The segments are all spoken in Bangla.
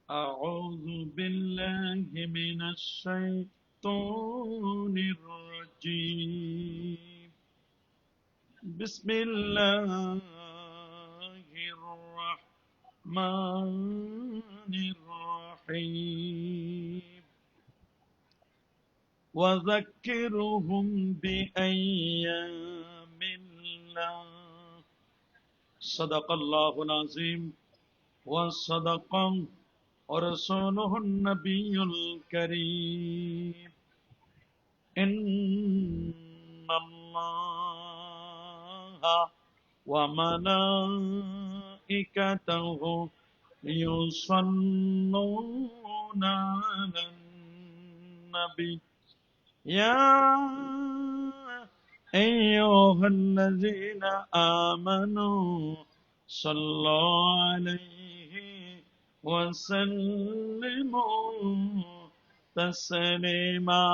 أعوذ بالله من الشيطان الرجيم بسم الله الرحمن الرحيم وذكرهم بأيام الله صدق الله العظيم وصدق ورسوله النبي الكريم إن الله وملائكته يصلون على النبي يا أيها الذين آمنوا صلوا عليه وسلموا تسليما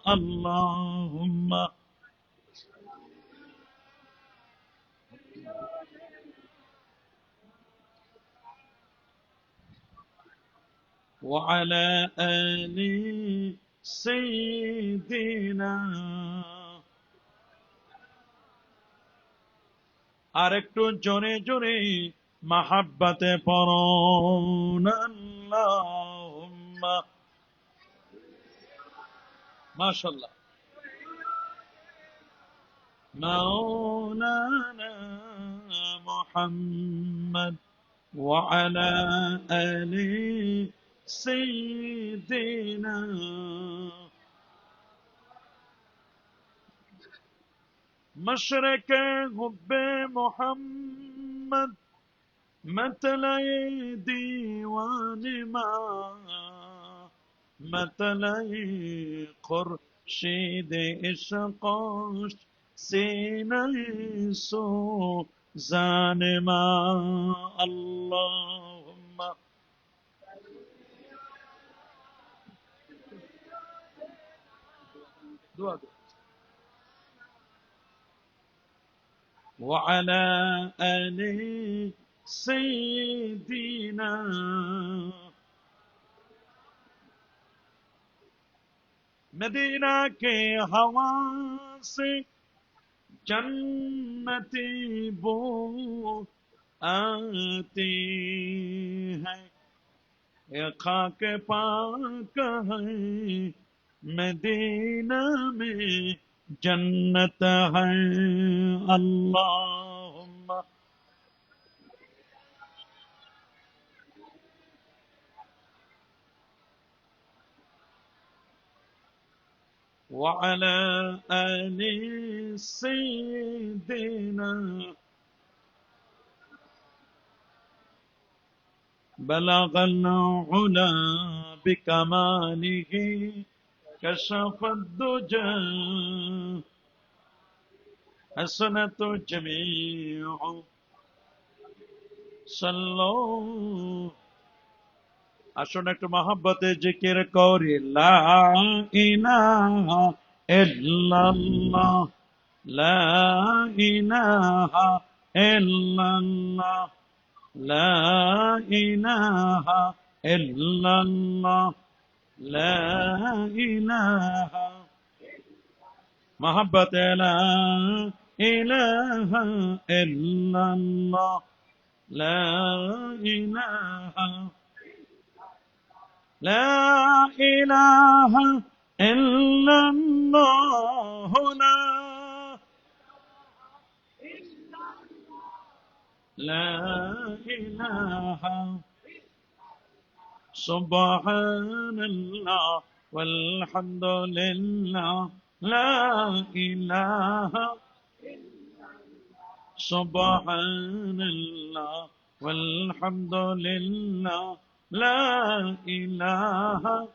اللهم وعلى آل سيدنا আরেকটু জোরে জোরে মাহাব্বতে পড়ুন আল্লাহুম্মা মাশাআল্লাহ مولانا محمد وعلى آل سيدنا مشرق حب محمد مطلع دیوان ما مطلع خورشید عشقش سینه سوزان ما اللهم دعا وعلى آل سيدنا مدینہ کے ہوا سے جنتی بو آتی ہے یہ خاک پاک ہے مدینہ میں جنت ہے اللہم وعلى آل سيدنا بلغ العلا بكماله كشف الدجى حسنة جميع صلوا আসুন একটু মহব্বতে জিকির করি লা ইলাহা ইল্লাল্লাহ লা ইলাহা ইল্লাল্লাহ লা ইলাহা ইল্লাল্লাহ লা ইলাহা মহব্বতে লা ইলাহা ইল্লাল্লাহ লা ইলাহা لا إله إلا الله لا إله سبحان الله والحمد لله لا إله سبحان الله والحمد لله لا إله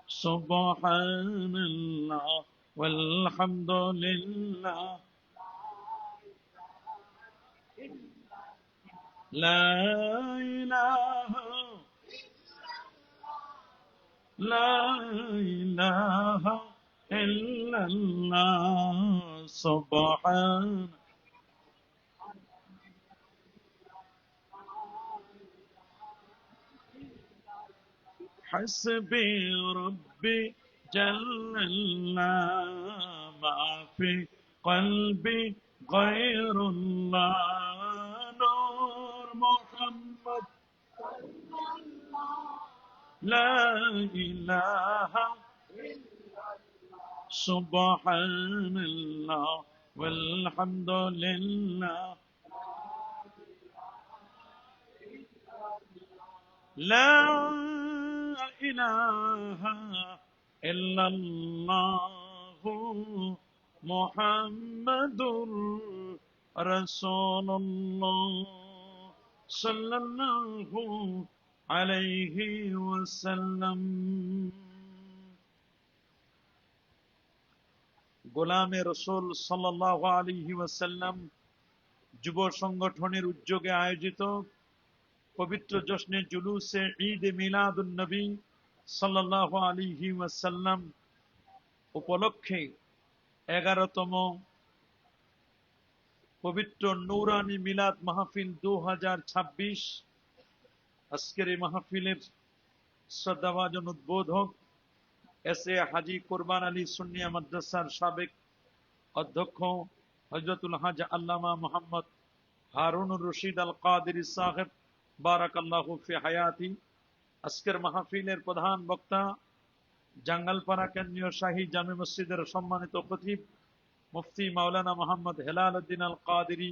سبحان الله والحمد لله لا إله لا إله إلا الله سبحان حسبي ربي جل الله ما في قلبي غير الله نور محمد لا إله سبحان الله والحمد لله لا إله إلا الله محمد رسول الله صلى الله عليه وسلم গোলামে রসুল সাল্লাল্লাহু আলাইহি ওয়াসাল্লাম যুব সংগঠনের উদ্যোগে আয়োজিত পবিত্র জশ্নে জুলুসে ঈদ মিলাদুন নবী সাল্লাল্লাহু আলাইহি ওয়াসাল্লাম উপলক্ষে 11তম পবিত্র নূরানী মিলাদ মাহফিল 2026 আজকের এই মাহফিলের শ্রদ্ধাভাজন উদ্বোধক এস.এ. হাজী কোরবান আলী সুন্নিয়া মাদ্রাসার সাবেক অধ্যক্ষ হযরতুল হাজ আল্লামা মুহাম্মদ হারুনুর রশিদ আল কাদেরী সাহেব বারাকাল্লাহু ফি হায়াতি। আজকের মাহফিলের প্রধান বক্তা জাঙ্গালপাড়া কেন্দ্রীয় শাহী জামে মসজিদের সম্মানিত খতিব মুফতি মাওলানা মোহাম্মদ হেলাল উদ্দিন আল কাদেরী,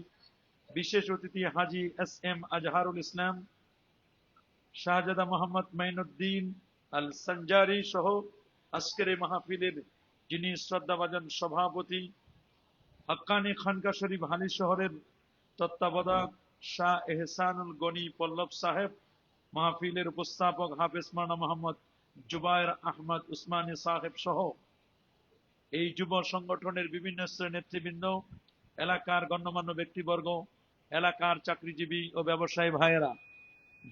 বিশেষ অতিথি হাজী এস.এম. আজহারুল ইসলাম, শাহজাদা মোহাম্মদ মাইনুদ্দিন আল সঞ্জারি সহ আজকের এই মাহফিলের যিনি শ্রদ্ধাভাজন সভাপতি, হাক্কানি খানকা শরীফ হালি শহরের তত্ত্বাবধায়ক শাহ এহসানুল গনি পল্লব সাহেব, মাহফিলের উপস্থাপক হাফেজ মাওলানা মোহাম্মদ জুবায়ের আহমদ উসমানী সাহেব সহ এই যুব সংগঠনের বিভিন্ন স্তরের নেতৃবৃন্দ, এলাকার গণ্যমান্য ব্যক্তিবর্গ, এলাকার চাকরিজীবী ও ব্যবসায়ী ভাইয়েরা,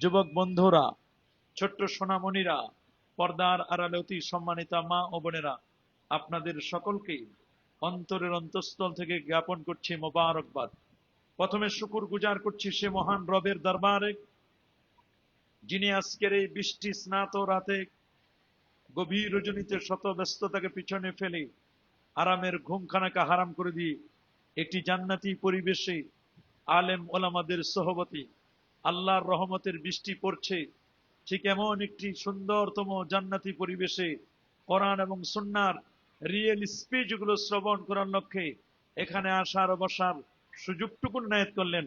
যুবক বন্ধুরা, ছোট্ট সোনামণিরা, পর্দার আড়ালে অতি সম্মানিতা মা ও বোনেরা, আপনাদের সকলকে অন্তরের অন্তঃস্থল থেকে জ্ঞাপন করছি মোবারকবাদ। প্রথমে শুকুর গুজার করছি সে মহান রবের দরবারে, যিনি আজকের এই বৃষ্টি স্নাত রাতে গভীর রজনীতে শত ব্যস্ততাকে পিছনে ফেলে আরামের ঘুমখানাকে হারাম করে দিয়ে একটি জান্নাতি পরিবেশে আলেম ওলামাদের সোহবতে আল্লাহর রহমতের বৃষ্টি পড়ছে, ঠিক এমন একটি সুন্দরতম জান্নাতি পরিবেশে কোরআন এবং সুন্নাহর রিয়েল স্পিচগুলো শ্রবণ করার লক্ষ্যে এখানে আসার ও বসার সুযোগটুকু নায়েত করলেন।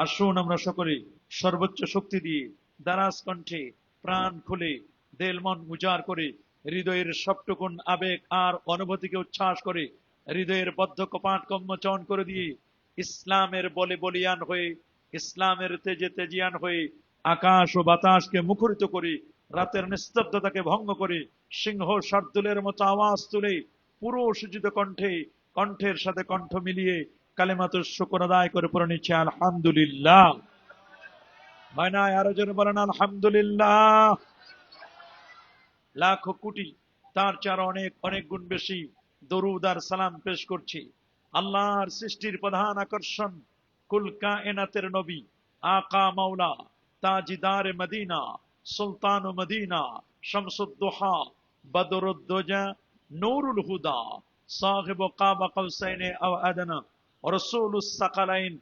আসুন আমরা সকলে সর্বোচ্চ শক্তি দিয়ে দারাজ কণ্ঠে প্রাণ খুলে দেল মন উজাড় করে হৃদয়ের সবটুকুন আবেগ আর অনুভূতিকে উচ্ছ্বাস করে হৃদয়ের বদ্ধ কপাট কম্মচন করে দিয়ে ইসলামের বলে বলিয়ান হয়ে, ইসলামের তেজে তেজিয়ান হয়ে আকাশ ও বাতাসকে মুখরিত করে, রাতের নিস্তব্ধতাকে ভঙ্গ করে সিংহ শার্দুলের মতো আওয়াজ তুলে পুরো সুজিত কণ্ঠে কণ্ঠের সাথে কণ্ঠ মিলিয়ে কালেমাতুর শুকর আদায় করে পড়ে নিচ্ছে আলহামদুলিল্লাহ। মায়নায় আরো জন বলেন আলহামদুলিল্লাহ। লাখো কোটি তার চার অনেক অনেক গুণ বেশি দরুদ আর সালাম পেশ করছি আল্লাহর সৃষ্টির প্রধান আকর্ষণ কুল কায়নাতের নবী আকা মাওলা তাজিদার মদিনা সুলতান মদিনা শামসুদ্দোহা বদরুদ্দোজা নূরুল হুদা সাহিব কাবা কৌসাইনে আও আদনা রাসূলুস সাকালাইন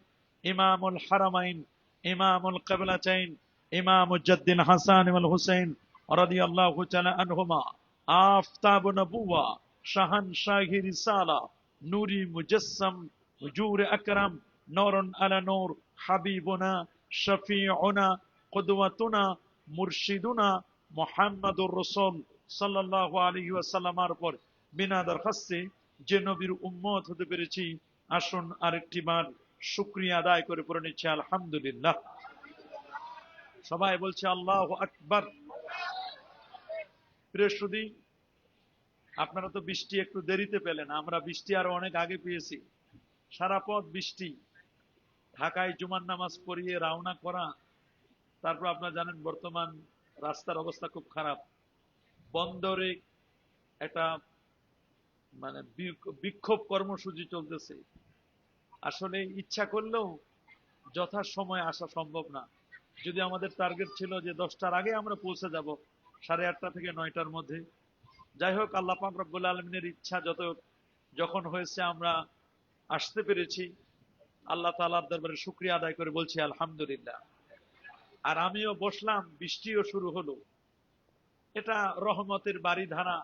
ইমামুল হারামাইন ইমামুল কিবলাতাইন ইমামুল জাদ্দিল হাসান ওয়াল হুসাইন রাদিয়াল্লাহু তাআলা আনহুমা আফতাব নবুওয়া শাহানশাহি রিসালা নূরি মুজাসসাম হুজুর আকরাম নূরুন আলা নূর হাবিবুনা শফিউনা কুদওয়াতুনা মুরশিদুনা মুহাম্মাদুর রাসূল সাল্লাল্লাহু আলাইহি ওয়াসাল্লামের উপর বিনা দরখাস্তে যে নবীর উম্মত হতে পেরেছি, আসুন আরেকটি বার শুকরিয়া আদায় করে পড়ে নিচ্ছি আলহামদুলিল্লাহ। সবাই বলছে আল্লাহু আকবার। প্রিয় সুধী, আপনারা তো বৃষ্টি একটু দেরিতে পেলেন, আমরা বৃষ্টি আরো অনেক আগে পেয়েছি। সারা পথ বৃষ্টি, ঢাকায় জুমার নামাজ পড়িয়ে রওনা করা, তারপর আপনারা জানেন বর্তমান রাস্তার অবস্থা খুব খারাপ। বন্দরে একটা মানে বিক্ষোভ কর্মসূচি চলতেছে। আসলে ইচ্ছা করলেও যথা সময় আসা সম্ভব না। যদি আমাদের টার্গেট ছিল যে 10টার আগে আমরা পৌঁছে যাব, 8:30 থেকে 9টার মধ্যে। যাই হোক, আল্লাহ পাক রব্বুল আলামিনের ইচ্ছা যখন হয়েছে আমরা আসতে পেরেছি, আল্লাহ তাআলার দরবারে শুকরিয়া আদায় করে বলছি আলহামদুলিল্লাহ। আর আমিও বসলাম, বৃষ্টিও শুরু হলো। এটা রহমতের বারিধারা,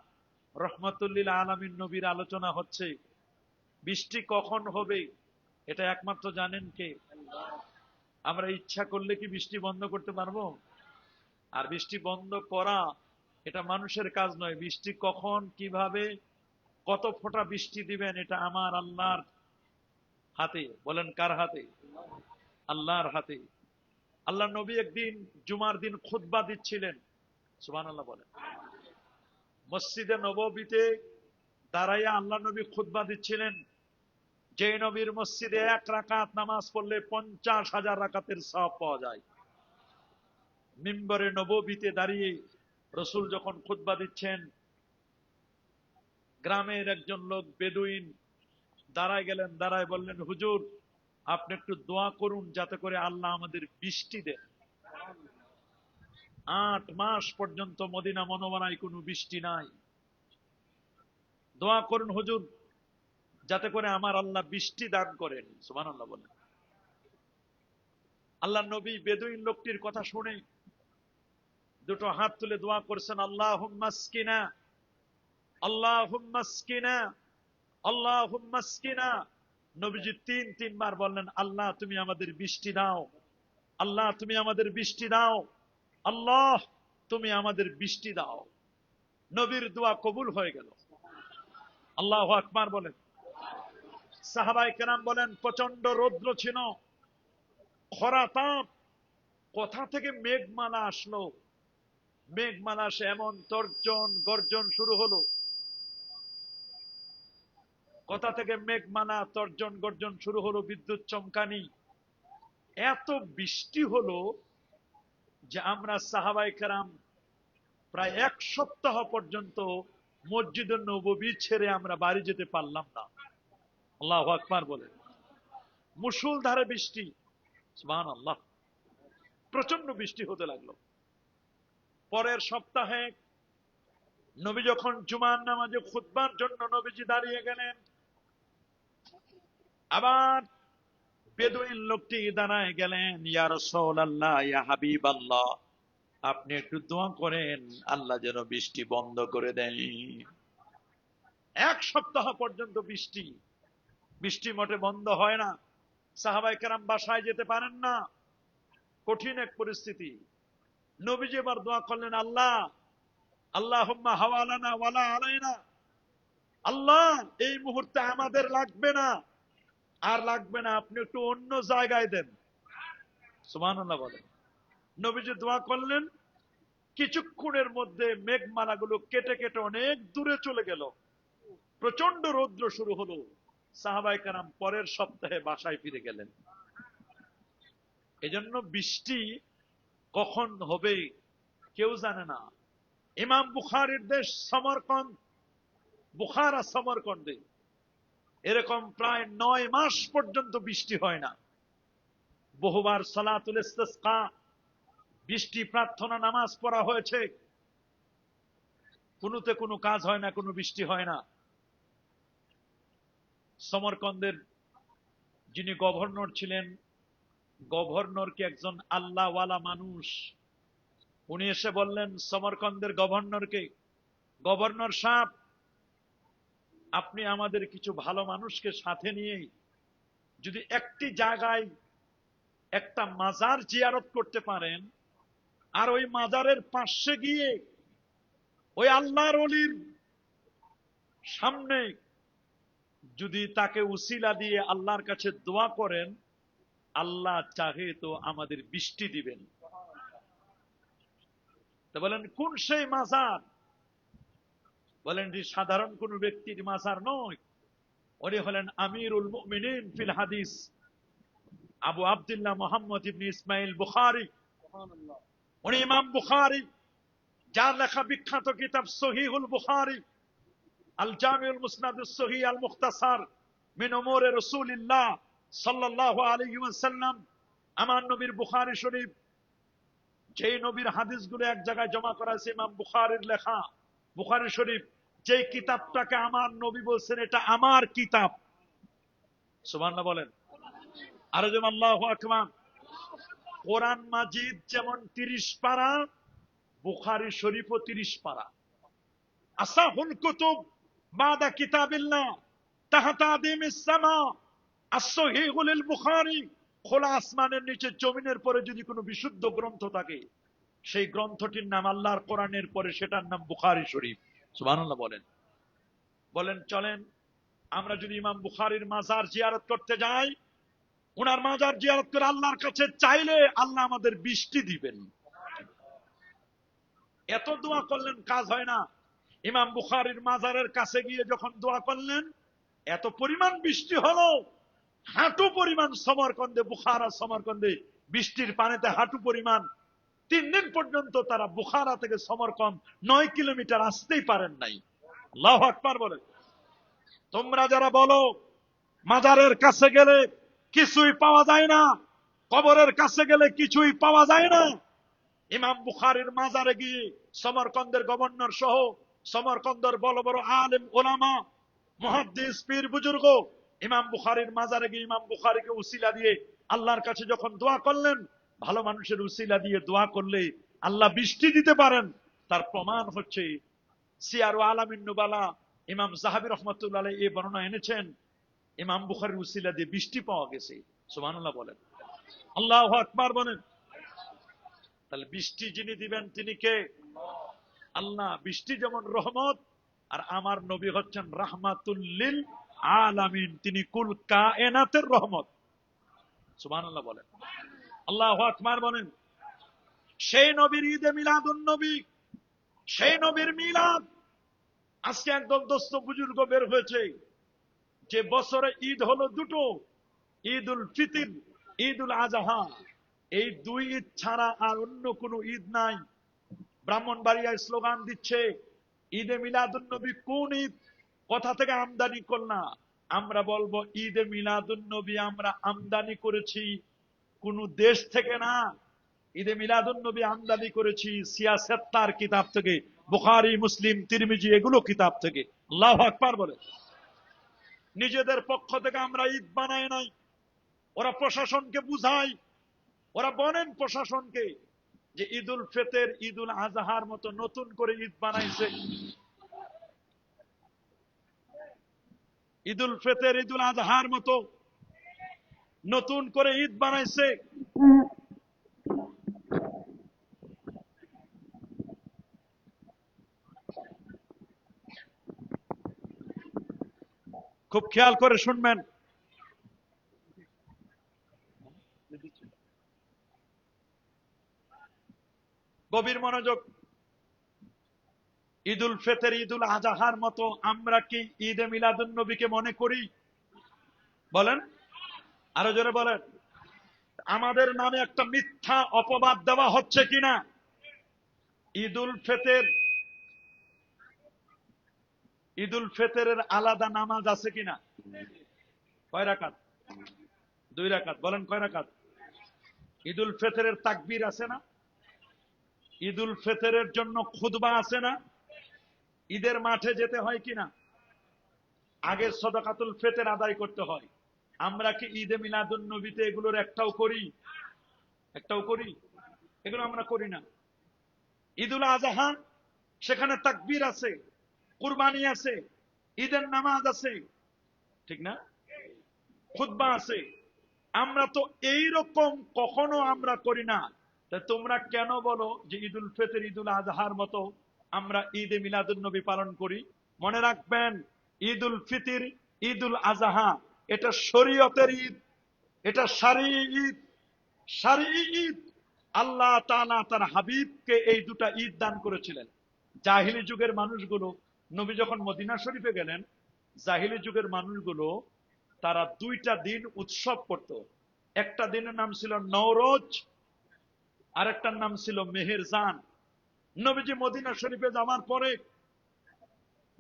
রহমতুল্লিল আলামিন নবীর আলোচনা হচ্ছে। বৃষ্টি কখন হবে এটা একমাত্র জানেন কে? আমরা ইচ্ছা করলে কি বৃষ্টি বন্ধ করতে পারবো? আর বৃষ্টি বন্ধ করা এটা মানুষের কাজ নয়। বৃষ্টি কখন, কিভাবে, কত ফোঁটা বৃষ্টি দিবেন এটা আমার আল্লাহর হাতে। বলেন কার হাতে? আল্লাহর হাতে। আল্লাহ নবী একদিন জুমার দিন খুতবা দিচ্ছিলেন, সুবহানাল্লাহ বলেন। মসজিদে নববীতে দাঁড়াইয়া আল্লাহ নবী খুতবা দিচ্ছিলেন। যে নবীর মসজিদে 1 রাকাত নামাজ পড়লে 50,000 রাকাতের সওয়াব পাওয়া যায়। মিম্বরে নববীতে দাঁড়িয়ে রসুল যখন খুতবা দিচ্ছেন, গ্রামের একজন লোক বেদুইন দাঁড়ায় গেলেন, দাঁড়ায় বললেন, হুজুর আপনি একটু দোয়া করুন যাতে করে আল্লাহ আমাদের বৃষ্টি দেন। 8 মাস পর্যন্ত মদিনা মনোবরায় কোনো বৃষ্টি নাই। দোয়া করুন হুজুর যাতে করে আমার আল্লাহ বৃষ্টি দান করেন। সুবহানাল্লাহ বলেন। আল্লাহ নবী বেদুইন লোকটির কথা শুনে দুটো হাত তুলে দোয়া করছেন, আল্লাহুম্মা আসকিনা, আল্লাহুম্মা আসকিনা, আল্লাহুম্মা আসকিনা। নবীজি 3 বার বললেন, আল্লাহ তুমি আমাদের বৃষ্টি দাও, আল্লাহ তুমি আমাদের বৃষ্টি দাও, আল্লাহ তুমি আমাদের বৃষ্টি দাও। নবীর দোয়া কবুল হয়ে গেল। আল্লাহু আকবার বলেন। সাহাবায়ে কেরাম বলেন, প্রচন্ড রৌদ্র ছিল, খরা তাপ। কোথা থেকে মেঘমালা আসলো? মেঘমালা সে এমন তর্জন গর্জন শুরু হলো। কোথা থেকে মেঘমালা তর্জন গর্জন শুরু হলো, বিদ্যুৎ চমকানি। এত বৃষ্টি হলো যে আমরা সাহাবায়ে কেরাম প্রায় 1 সপ্তাহ পর্যন্ত মসজিদে নববী ছেড়ে আমরা বাড়ি যেতে পারলাম না। আল্লাহু আকবার বলেন। মুষলধারে বৃষ্টি, সুবহানাল্লাহ। প্রচন্ড বৃষ্টি হতে লাগলো। পরের সপ্তাহে নবী যখন জুমার নামাজে খুতবার জন্য নবীজি দাঁড়িয়ে গেলেন, আবার বেদুইন লোকটি দাঁড়ায় গেলেন, ইয়া রাসূলুল্লাহ, ইয়া হাবিবাল্লাহ, আপনি একটু দোয়া করেন আল্লাহ যেন বৃষ্টি বন্ধ করে দেন। 1 সপ্তাহ পর্যন্ত বৃষ্টি, বৃষ্টি মোটে বন্ধ হয় না। সাহাবায়ে কেরাম বাসায় যেতে পারেন না, কঠিন এক পরিস্থিতি। নবীজি এবার দোয়া করলেন, আল্লাহ, আল্লাহুম্মা হাওয়ালানা ওয়ালা আলাইনা, আল্লাহ এই মুহূর্তে আমাদের লাগবে না, আর লাগবে না, আপনি একটু অন্য জায়গায় দেন। সুবহানাল্লাহ বলেন। নবীজি দোয়া করলেন, কিছুক্ষণের মধ্যে মেঘমালাগুলো কেটে কেটে অনেক দূরে চলে গেল। প্রচন্ড রৌদ্র শুরু হলো। সাহাবায়ে কেরাম পরের সপ্তাহে বাসায় ফিরে গেলেন। এজন্য বৃষ্টি কখন হবে কেউ জানে না। ইমাম বুখারীর দেশ সমরকন্দ, বুখারা সমরকন্দে এরকম প্রায় 9 মাস পর্যন্ত বৃষ্টি হয় না। বহুবার সালাতুল ইস্তিসকা, বৃষ্টি প্রার্থনা নামাজ পড়া হয়েছে, কোনোতে কোনো কাজ হয় না, কোনো বৃষ্টি হয় না। সমরকন্দের যিনি গভর্নর ছিলেন, গভর্নরকে একজন আল্লাহওয়ালা মানুষ, উনি এসে বললেন সমরকন্দের গভর্নরকে, গভর্নর সাহেব, আপনি আমাদের কিছু ভালো মানুষকে সাথে নিয়ে যদি একটি জায়গায় একটা মাজার জিয়ারত করতে পারেন, আর ওই মাজারের পাশে গিয়ে ওই আল্লাহর ওলির সামনে যদি তাকে উসিলা দিয়ে আল্লাহর কাছে দোয়া করেন, আল্লাহ চাহে তো আমাদের বৃষ্টি দিবেন। তো বলেন কোন সেই মাজার? বলেন যে সাধারণ কোন ব্যক্তির মাজার নয়, উনি হলেন আমিরুল মুমিনিন ফিল হাদিস আবু আব্দুল্লাহ মুহাম্মদ ইবনে ইসমাইল বুখারী। উনি ইমাম বুখারী, যার লেখা বিখ্যাত কিতাব সহিহুল বুখারী, আল জামিউল মুসনাদুস সহিহ আল মুখতাসার মিন উমুরে রাসূলিল্লাহ সাল্লাল্লাহু আলাইহি ওয়াসাল্লাম। আমার নবীর বুখারী শরীফ যেই নবীর হাদিসগুলো এক জায়গায় জমা করা আছে ইমাম বুখারীর লেখা, বুখারী শরীফ, যেই কিতাবটাকে আমার নবী বলছেন এটা আমার কিতাব, সুবহানাল্লাহ বলেন, আরো যেমন আল্লাহু আকবার। কোরআন মাজিদ যেমন 30 পারা, বুখারী শরীফও 30 পারা। আসাহুল কুতুব বাদা কিতাবিল্লাহ তাহতা আদিমিস সামা as-সহিহু লিল বুখারী। খোলা আসমানের নিচে জমিনের পরে যদি কোনো বিশুদ্ধ গ্রন্থ থাকে, সেই গ্রন্থটির নাম আল্লাহর কোরআনের পরে সেটার নাম বুখারী শরীফ। সুবহানাল্লাহ বলেন। বলেন চলেন আমরা যদি ইমাম বুখারীর মাজার জিয়ারত করতে যাই, ওনার মাজার জিয়ারত করে আল্লাহর কাছে চাইলে আল্লাহ আমাদের বৃষ্টি দিবেন। এত দোয়া করলেন কাজ হয় না। ইমাম বুখারীর মাজারের কাছে গিয়ে যখন দোয়া করলেন, এত পরিমাণ বৃষ্টি হলো, হাঁটু পরিমাণ সমরকন্দে, বুখারা সমরকন্দে বৃষ্টির পানিতে হাঁটু পরিমাণ। 3 দিন পর্যন্ত তারা বুখারা থেকে সমরকন্দ 9 কিলোমিটার আসতেই পারেন নাই। আল্লাহু আকবার বলে। তোমরা যারা বলো মাজারের কাছে গেলে কিছুই পাওয়া যায় না, কবরের কাছে গেলে কিছুই পাওয়া যায় না, ইমাম বুখারীর মাজারে গিয়ে সমরকন্দের গভর্নর সহ সমরকন্দের বড় বড় আলেম ওলামা মুহাদ্দিস পীর বুজুর্গ ইমাম বুখারীর মাজারে গিয়ে ইমাম বুখারীকে উসিলা দিয়ে আল্লাহর কাছে যখন দোয়া করলেন, ভালো মানুষের উসিলা দিয়ে দোয়া করলে আল্লাহ বৃষ্টি দিতে পারেন, তার প্রমাণ হচ্ছে সিয়ারু আলামিন নুবালা ইমাম যাহাবী রাহমাতুল্লাহ আলাইহি এই বর্ণনা এনেছেন, ইমাম বুখারীর উসিলা দিয়ে বৃষ্টি পাওয়া গেছে। সুবহানাল্লাহ বলেন, আল্লাহু আকবার বলেন। তাহলে বৃষ্টি যিনি দিবেন তিনি কে? আল্লাহ। বৃষ্টি যেমন রহমত, আর আমার নবী হচ্ছেন রাহমাতুল লিল আলামিন, তিনি কুল কায়নাতের রহমত। সুবহানাল্লাহ বলেন, আল্লাহু আকবার বলেন। সেই নবীর ঈদে মিলাদুন নবী, সেই নবীর মিলাদ। আজকে একদল দোস্ত বুজুর্গ বের হয়েছে যে বছরে ঈদ হলো দুটো, ঈদুল ফিতর, ঈদুল আজহা। এই 2 ঈদ ছাড়া আর অন্য কোনো ঈদ নাই। ব্রাহ্মণবাড়িয়ায় স্লোগান দিচ্ছে ঈদে মিলাদুন নবী কোন ঈদ, কথা থেকে আমদানি করনা। আমরা বলবো ঈদে মিলাদুন নবী আমরা আমদানি করেছি কোন দেশ থেকে না, ঈদে মিলাদুন নবী আমদানি করেছি সিয়াসেত্তার কিতাব থেকে, বুখারী মুসলিম তিরমিজি এগুলো কিতাব থেকে। আল্লাহু আকবার বলে। নিজেদের পক্ষ থেকে আমরা ঈদ বানাই নাই, ওরা প্রশাসনকে বুঝায়, ওরা বলেন প্রশাসনকে যে ঈদুল ফিতর ঈদুল আজহার মতো নতুন করে ঈদ বানাইছে, ঈদুল ফিতর ঈদুল আজহার মতো নতুন করে ঈদ বানাইছে। খুব খেয়াল করে শুনবেন, গভীর মনোযোগ। ঈদুল ফিতর ঈদুল আজহার মতো আমরা কি ঈদে মিলাদুন নবীকে মনে করি? বলেন, আরো জোরে বলেন। আমাদের নামে একটা মিথ্যা অপবাদ দেওয়া হচ্ছে কিনা? ঈদুল ফিতর, ঈদুল ফিতরের আলাদা নামাজ আছে কিনা? কয় রাকাত? 2 রাকাত। বলেন কয় রাকাত? ঈদুল ফিতরের তাকবীর আছে না? ঈদুল ফিতরের জন্য খুতবা আছে না? ঈদের মাঠে যেতে হয় কিনা? আগে সাদাকাতুল ফিতর আদায় করতে হয়। আমরা কি ঈদে মিলাদুন নবীতে এগুলোর একটাও করি? একটাও করি? এগুলো আমরা করি না। ঈদুল আজহা, সেখানে তাকবীর আছে, কুরবানি আছে, ঈদের নামাজ আছে, ঠিক না? খুতবা আছে। আমরা তো এইরকম কখনো আমরা করি না। তা তোমরা কেন বলো যে ঈদুল ফিতর ঈদুল আজহার মতো আমরা ঈদে মিলাদুন নবী পালন করি? মনে রাখবেন, ঈদুল ফিতর ঈদুল আজহা এটা শরীয়তের ঈদ, এটা শারঈ ঈদ, শারঈ ঈদ। আল্লাহ তাআলা তার হাবিবকে এই 2টা ঈদ দান করেছিলেন। জাহিলি যুগের মানুষগুলো, নবী যখন মদিনা শরীফে গেলেন, জাহিলি যুগের মানুষগুলো তারা 2টা দিন উৎসব করত। একটা দিনের নাম ছিল নওরোজ, আর একটার নাম ছিল মেহেরজান। নবীজি মদিনা শরীফে যাওয়ার পরে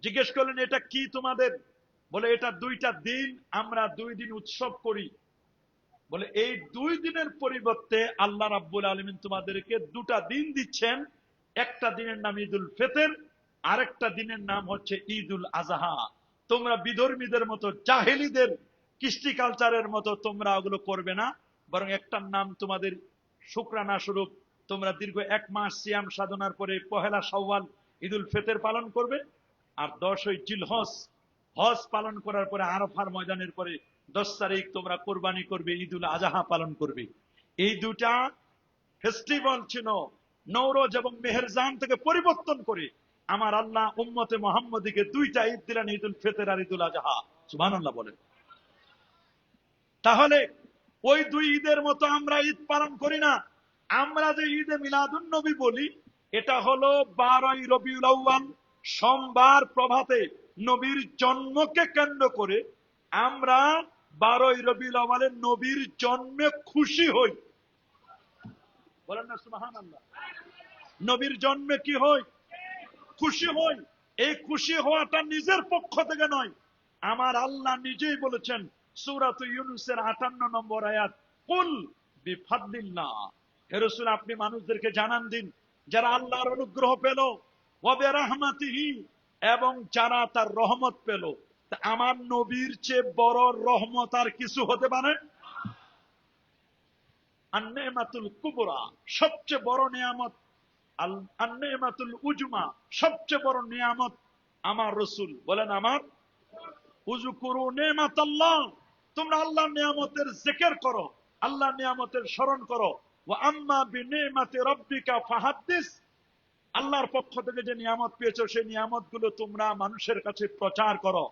জিজ্ঞেস করলেন এটা কি তোমাদের? বলে এটা 2টা দিন, আমরা 2 দিন উৎসব করি। বলে এই 2 দিনের পরিবর্তে আল্লাহ রাব্বুল আলামিন তোমাদেরকে 2টা দিন দিচ্ছেন। একটা দিনের নাম ঈদুল ফিতর, আরেকটা দিনের নাম হচ্ছে ঈদুল আজহা। তোমরা বিধর্মীদের মতো, জাহেলীদের কৃষ্টি কালচারের মতো তোমরা ওগুলো করবে না, বরং একটার নাম তোমাদের শুকরানা স্বরূপ তোমরা দীর্ঘ 1 মাস সিয়াম সাধনার পরে পহেলা শাওয়াল ঈদুল ফিতর পালন করবে। আর 10ই জিলহজ হজ পালন করার পরে আরাফার ময়দানের পরে 10 তারিখ তোমরা কোরবানি করবে, ঈদুল আজহা পালন করবে। এই 2টা ফেস্টিভ্যাল ছিল নওরোজ এবং মেহেরজান থেকে পরিবর্তন করে আমার আল্লাহ উম্মতে মুহাম্মদীকে 2টা ঈদ দিলেন, ঈদুল ফিতর আর ঈদুল আজহা। সুবহানাল্লাহ বলেন। তাহলে ওই 2 ঈদের মতো আমরা ঈদ পালন করি না। আমরা যে ঈদে মিলাদুন নবী বলি, এটা হলো 12ই রবিউল আউয়াল সোমবার প্রভাতে নবীর জন্মকে কেন্দ্র করে আমরা 12ই রবিউল আউয়ালে নবীর জন্মে খুশি হই। বলেন না সুবহানাল্লাহ। নবীর জন্মে কি হই? খুশি হই। এই খুশি হওয়াটা নিজের পক্ষ থেকে নয়, আমার আল্লাহ নিজেই বলেছেন সূরাত ইউনূসের 58 নম্বর আয়াত, কুল বিফাদলিল্লাহ, হে রাসূল আপনি মানুষদেরকে জানান দিন যারা আল্লাহর অনুগ্রহ পেল, ওয়া বিরাহমাতিহি, এবং যারা তার রহমত পেল। তা আমার নবীর চেয়ে বড় রহমত আর কিছু হতে পারে? আন-নি'মাতুল কুবরা, সবচেয়ে বড় নিয়ামত, আন-নি'মাতুল উজমা, সবচেয়ে বড় নিয়ামত আমার রাসূল বলেন আমার উযকুরু নি'মাতাল্লাহ, তোমরা আল্লাহর নিয়ামতের জিকির করো, আল্লাহর নিয়ামতের স্মরণ করো। ওয়া আম্মা বিনি'মাতি রাব্বিকা ফাহাদ্দিস, আল্লাহর পক্ষ থেকে যে নিয়ামত পেয়েছো সেই নিয়ামতগুলো তোমরা মানুষের কাছে প্রচার করো।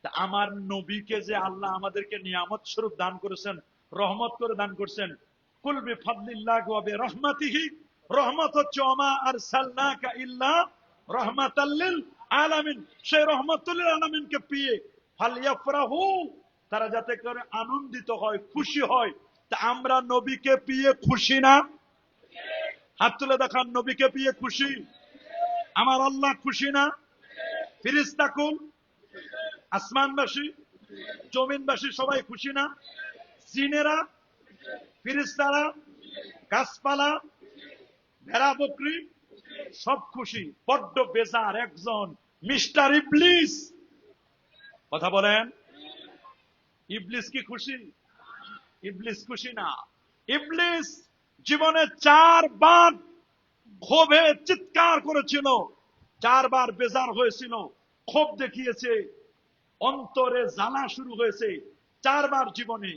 তা আমার নবীকে যে আল্লাহ আমাদেরকে নিয়ামত স্বরূপ দান করেছেন, রহমত করে দান করছেন, কুল বিফাদলিল্লাহি ওয়া বিরহমাতিহি, রহমত হচ্ছে ওমা আরসালনাকা ইল্লা রাহমাতাল লিল আলামিন, সেই রহমাতুল লিল আলামিনকে পেয়ে ফালইফরাহু, তারা যাতে করে আনন্দিত হয়, খুশি হয়। তা আমরা নবীকে পেয়ে খুশি না? হাত তুলে দেখান, নবীকে পেয়ে খুশি? আমার আল্লাহ খুশি না? ফেরেশতাকুল, আসমানবাসী, জমিনবাসী সবাই খুশি না? জিনেরা, ফেরেশতারা, গাছপালা, ভেড়া বকরি সব খুশি। বড্ড বেজার একজন মিস্টার ইবলিস। কথা বলেন, ইবলিস কি খুশি? ইবলিস খুশি না। ইবলিস জীবনে 4 বার ক্ষোভে চিৎকার করেছিল, 4 বার বেজার হয়েছিল, ক্ষোভ দেখিয়েছে, অন্তরে জ্বালা শুরু হয়েছে 4 বার জীবনে।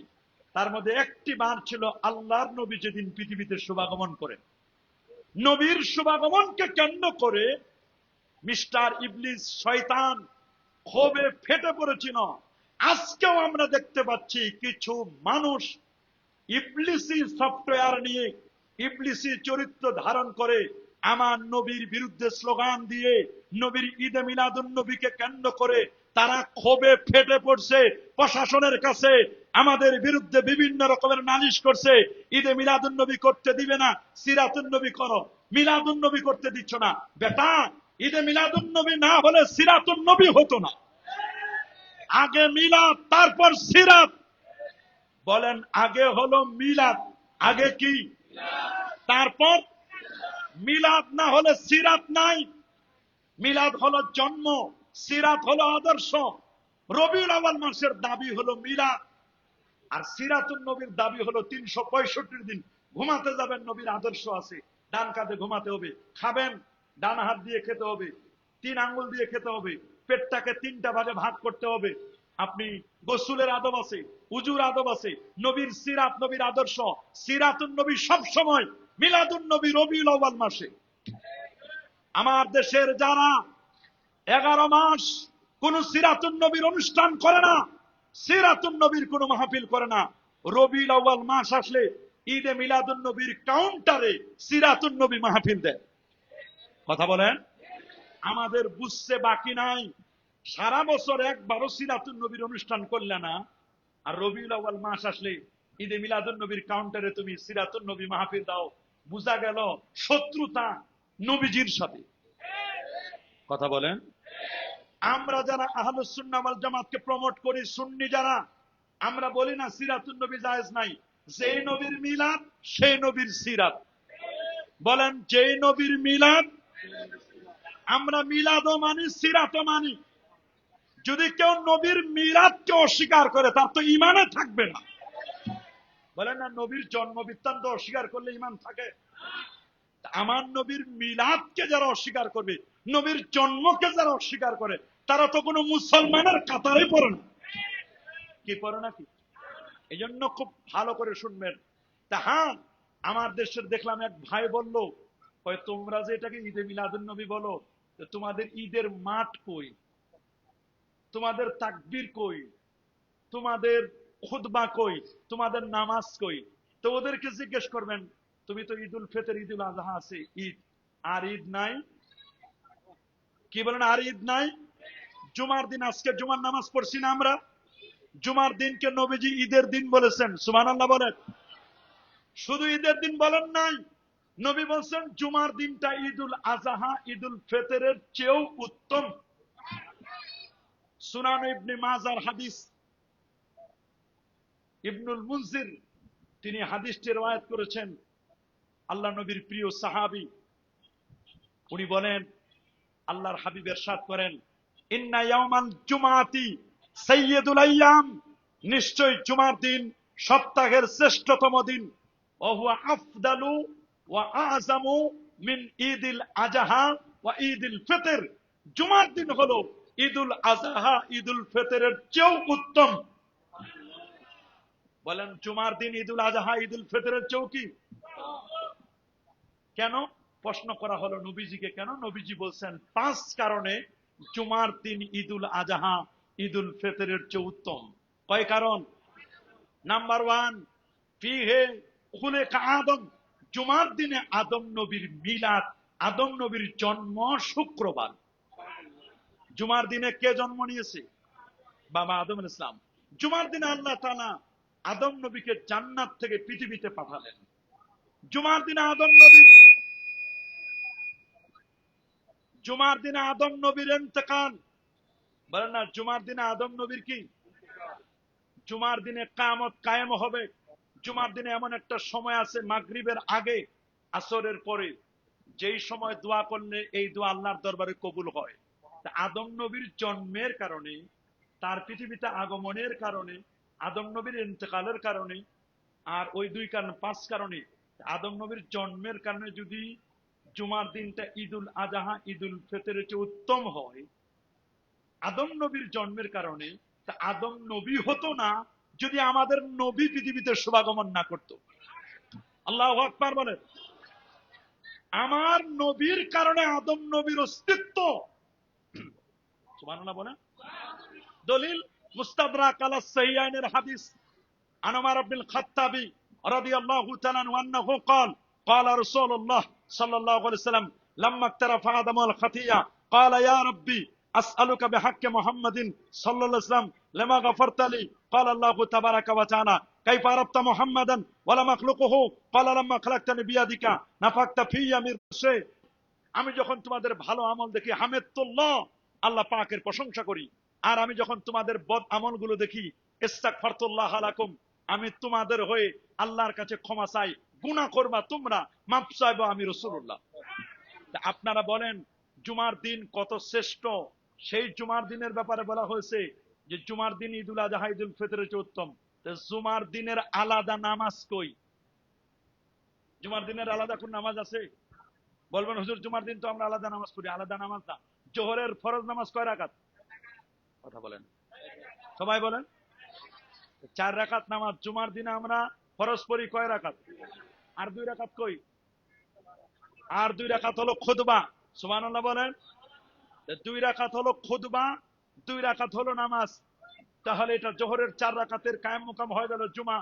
তার মধ্যে একটি বার ছিল আল্লাহর নবী যেদিন পৃথিবীতে শুভাগমন করেন। নবীর শুভাগমনকে কেন্দ্র করে মিস্টার ইবলিস শয়তান ক্ষোভে ফেটে পড়েছিল। আজকেও আমরা দেখতে পাচ্ছি কিছু মানুষ ইবলিসি সফটওয়্যার নিয়ে, ইবলিসি চরিত্র ধারণ করে আমার নবীর বিরুদ্ধে স্লোগান দিয়ে নবীর ঈদে মিলাদুন নবীকে কেন্দ্র করে তারা ক্ষোভে ফেটে পড়ছে, প্রশাসনের কাছে আমাদের বিরুদ্ধে বিভিন্ন রকমের নালিশ করছে। ঈদে মিলাদুন নবী করতে দিবে না, সিরাতুন নবী করো, মিলাদুন নবী করতে দিচ্ছ না। বেটা, ঈদে মিলাদুন নবী না হলে সিরাতুন নবী হতো না। আগে মিলাদ তারপর সিরাত। বলেন, আগে হলো মিলাদ, আগে কি? তারপর মিলাদ না হলে সিরাত নাই। মিলাদ হলো জন্ম, সিরাত হলো আদর্শ। রবিউল আউয়াল মাসের দাবি হলো মিলাদ, আর সিরাতুন নবীর দাবি হলো 365 দিন ঘুমাতে যাবেন, নবীর আদর্শ আছে। ডান কাঁধে ঘুমাতে হবে, খাবেন ডান হাত দিয়ে খেতে হবে, 3 আঙ্গুল দিয়ে খেতে হবে, পেটটাকে 3টা ভাগে ভাগ করতে হবে। আপনি গোসলের আদব আছে, উজুর আদব আছে, নবীর সিরাত, নবীর আদর্শ। সিরাতুন নবী সব সময়, মিলাদুন নবী রবিউল আউয়াল মাসে। আমার দেশের যারা 11 মাস কোন সিরাতুন নবীর অনুষ্ঠান করে না, সিরাতুন নবীর কোন মাহফিল করে না, রবিউল আউয়াল মাস আসলে ঈদে মিলাদুন নবীর কাউন্টারে সিরাতুন নবী মাহফিল দেয়। কথা বলেন, আমাদের বুঝতে বাকি নাই। সারা বছর একবারও সিরাতুন নবীর অনুষ্ঠান করলে না, আর রবিউল আউয়াল মাস আসলে ঈদে মিলাদুন নবীর কাউন্টারে তুমি সিরাতুন নবী মাহফিল দাও। বুঝা গেল শত্রুতা নবীজির সাথে। কথা বলেন, আমরা যারা আহলুস সুন্নাহ ওয়াল জামাতকে প্রমোট করি, সুন্নি যারা, আমরা বলি না সিরাতুন নবী জায়েজ নাই। যেই নবীর মিলাদ সেই নবীর সিরাত। বলেন, যেই নবীর মিলাদ, আমরা মিলাদও মানি, সিরাতও মানি। যদি কেউ নবীর মিলাদকে অস্বীকার করে তার তো ইমানে থাকবে না। বলেন না, নবীর জন্ম বৃত্তান্ত অস্বীকার করলে ইমান থাকে? আমার নবীর মিলাদকে যারা অস্বীকার করবে, নবীর জন্মকে যারা অস্বীকার করে, তারা তো কোনো মুসলমানের কাতারে পড়ে না। কি পড়ে নাকি? এই জন্য খুব ভালো করে শুনবেন। তা হ্যাঁ, আমার দেশের দেখলাম এক ভাই বলল, তোমরা যে এটাকে ঈদে মিলাদুন নবী বলো, তোমাদের ঈদের মাঠ কই, তোমাদের তাকবীর কই, তোমাদের খুতবা কই, তোমাদের নামাজ কই? তো ওদেরকে জিজ্ঞেস করবেন, তুমি তো ঈদুল ফিতর, ঈদুল আজহা আছে, ঈদ, আর ঈদ নাই? কি বলেন, আর ঈদ নাই? জুমার দিন, আজকে জুমার নামাজ পড়ছি না আমরা? জুমার দিনকে নবীজি ঈদের দিন বলেছেন, সুবহানাল্লাহ বলেন। শুধু ঈদের দিন বলেন নাই, নবী বলছেন জুমার দিনটা ঈদুল আজহা, ঈদুল ফিতরের চেয়েও উত্তম। সুনান ইবনে মাজার হাদিস, ইবনুল মুনজির তিনি হাদিসটি রওয়ায়াত করেছেন। আল্লাহ নবীর প্রিয় সাহাবী, উনি বলেন, আল্লাহর হাবিব ইরশাদ করেন, ইন্না ইয়াউমাল জুমাতি সাইয়্যিদুল আইয়াম, নিশ্চয় জুমার দিন সপ্তাহের শ্রেষ্ঠতম দিন। ওয়া হুয়া আফদালু ওয়া আযামু মিন ঈদিল আজহা ওয়া ঈদিল ফিতর। জুমার দিন হলো ঈদুল আজহা, ঈদুল ফিতরের চেয়েও উত্তম। বলেন, জুমার দিন ঈদুল আজহা, ঈদুল ফিতরের চেয়েও কি? কেন? প্রশ্ন করা হলো নবীজিকে, কেন? নবীজি বলছেন 5 কারণে জুমার দিন ঈদুল আজহা, ঈদুল ফিতরের চেয়ে উত্তম। কয় কারণ? নাম্বার 1, ফিহে খুলিকা আদম, জুমার দিনে আদম নবীর মিলাদ, আদম নবীর জন্ম শুক্রবার। জুমার দিনে কে জন্ম নিয়েছে? বাবা আদম আলাইহিস সালাম। জুমার দিনে আল্লাহ তাআলা আদম নবীকে জান্নাত থেকে পৃথিবীতে পাঠালেন। জুমার দিনে আদম নবীর, জুমার দিনে আদম নবীর ইন্তেকাল। বলেন না, জুমার দিনে আদম নবীর কি? জুমার দিনে কিয়ামত কায়েম হবে। জুমার দিনে এমন একটা সময় আছে, মাগরিবের আগে, আসরের পরে, যেই সময় দোয়া করলে এই দোয়া আল্লাহর দরবারে কবুল হয়। আদম নবীর জন্মের কারণে, তার পৃথিবীতে আগমনের কারণে, আদম নবীর ইন্তেকালের কারণে, আর ওই 2 কারণ, 5 কারণে, আদম নবীর জন্মের কারণে যদি জুমার দিনটা ঈদুল আজহা, ঈদুল ফিতরের চেয়ে উত্তম হয়, আদম নবীর জন্মের কারণে, তা আদম নবী হতো না যদি আমাদের নবী পৃথিবীতে শুভাগমন না করত। আল্লাহু আকবার বলেন। আমার নবীর কারণে আদম নবীর অস্তিত্ব। সুবহানাল্লাহ বলেন। দলিল মুস্তাদরাক আলা সাহিহাইনের হাদিস, আন উমর ইবনে খাত্তাবী রাদিয়াল্লাহু তাআলা আনহু قال قال رسول الله صلى الله عليه وسلم لما اقترف آدم الخطيئة قال يا ربي أسألك بحق محمد صلى الله عليه وسلم لما غفرت لي قال الله تبارك وتعالى كيف عرفت محمدا ولم أخلقه قال لما خلقتني بيدك نفخت في من روحي। আমি যখন তোমাদের ভালো আমল দেখি, হামিদুল্লাহ, আল্লাহ পাকের প্রশংসা করি। আর আমি যখন তোমাদের বদ আমলগুলো দেখি, ইস্তাগফারতুল্লাহ লাকুম, আমি তোমাদের হয়ে আল্লাহর কাছে ক্ষমা চাই। গুনাহ করবা তোমরা, মাফ চাইবো আমি রাসূলুল্লাহ। আপনারা বলেন জুমার দিন কত শ্রেষ্ঠ? সেই জুমার দিনের ব্যাপারে বলা হয়েছে যে জুমার দিন ঈদুল আজহা, ঈদুল ফিতরের চেয়ে উত্তম। জুমার দিনের আলাদা নামাজ কই? জুমার দিনের আলাদা কোন নামাজ আছে? বলবেন হুজুর জুমার দিন তো আমরা আলাদা নামাজ পড়ি। আলাদা নামাজ না। জোহরের ফরজ নামাজ কয় রাকাত? কথা বলেন, সবাই বলেন। 4 রাকাত নামাজ। জুমার দিনে আমরা ফরজ পড়ি কয় রাকাত? আর 2 রাকাত কই? আর 2 রাকাত হলো খুতবা। সুবহানাল্লাহ বলেন। 2 রাকাত হলো খুতবা, 2 রাকাত হলো নামাজ। তাহলে এটা জোহরের 4 রাকাতের কায়েম মুকাম হয়ে গেল জুমা।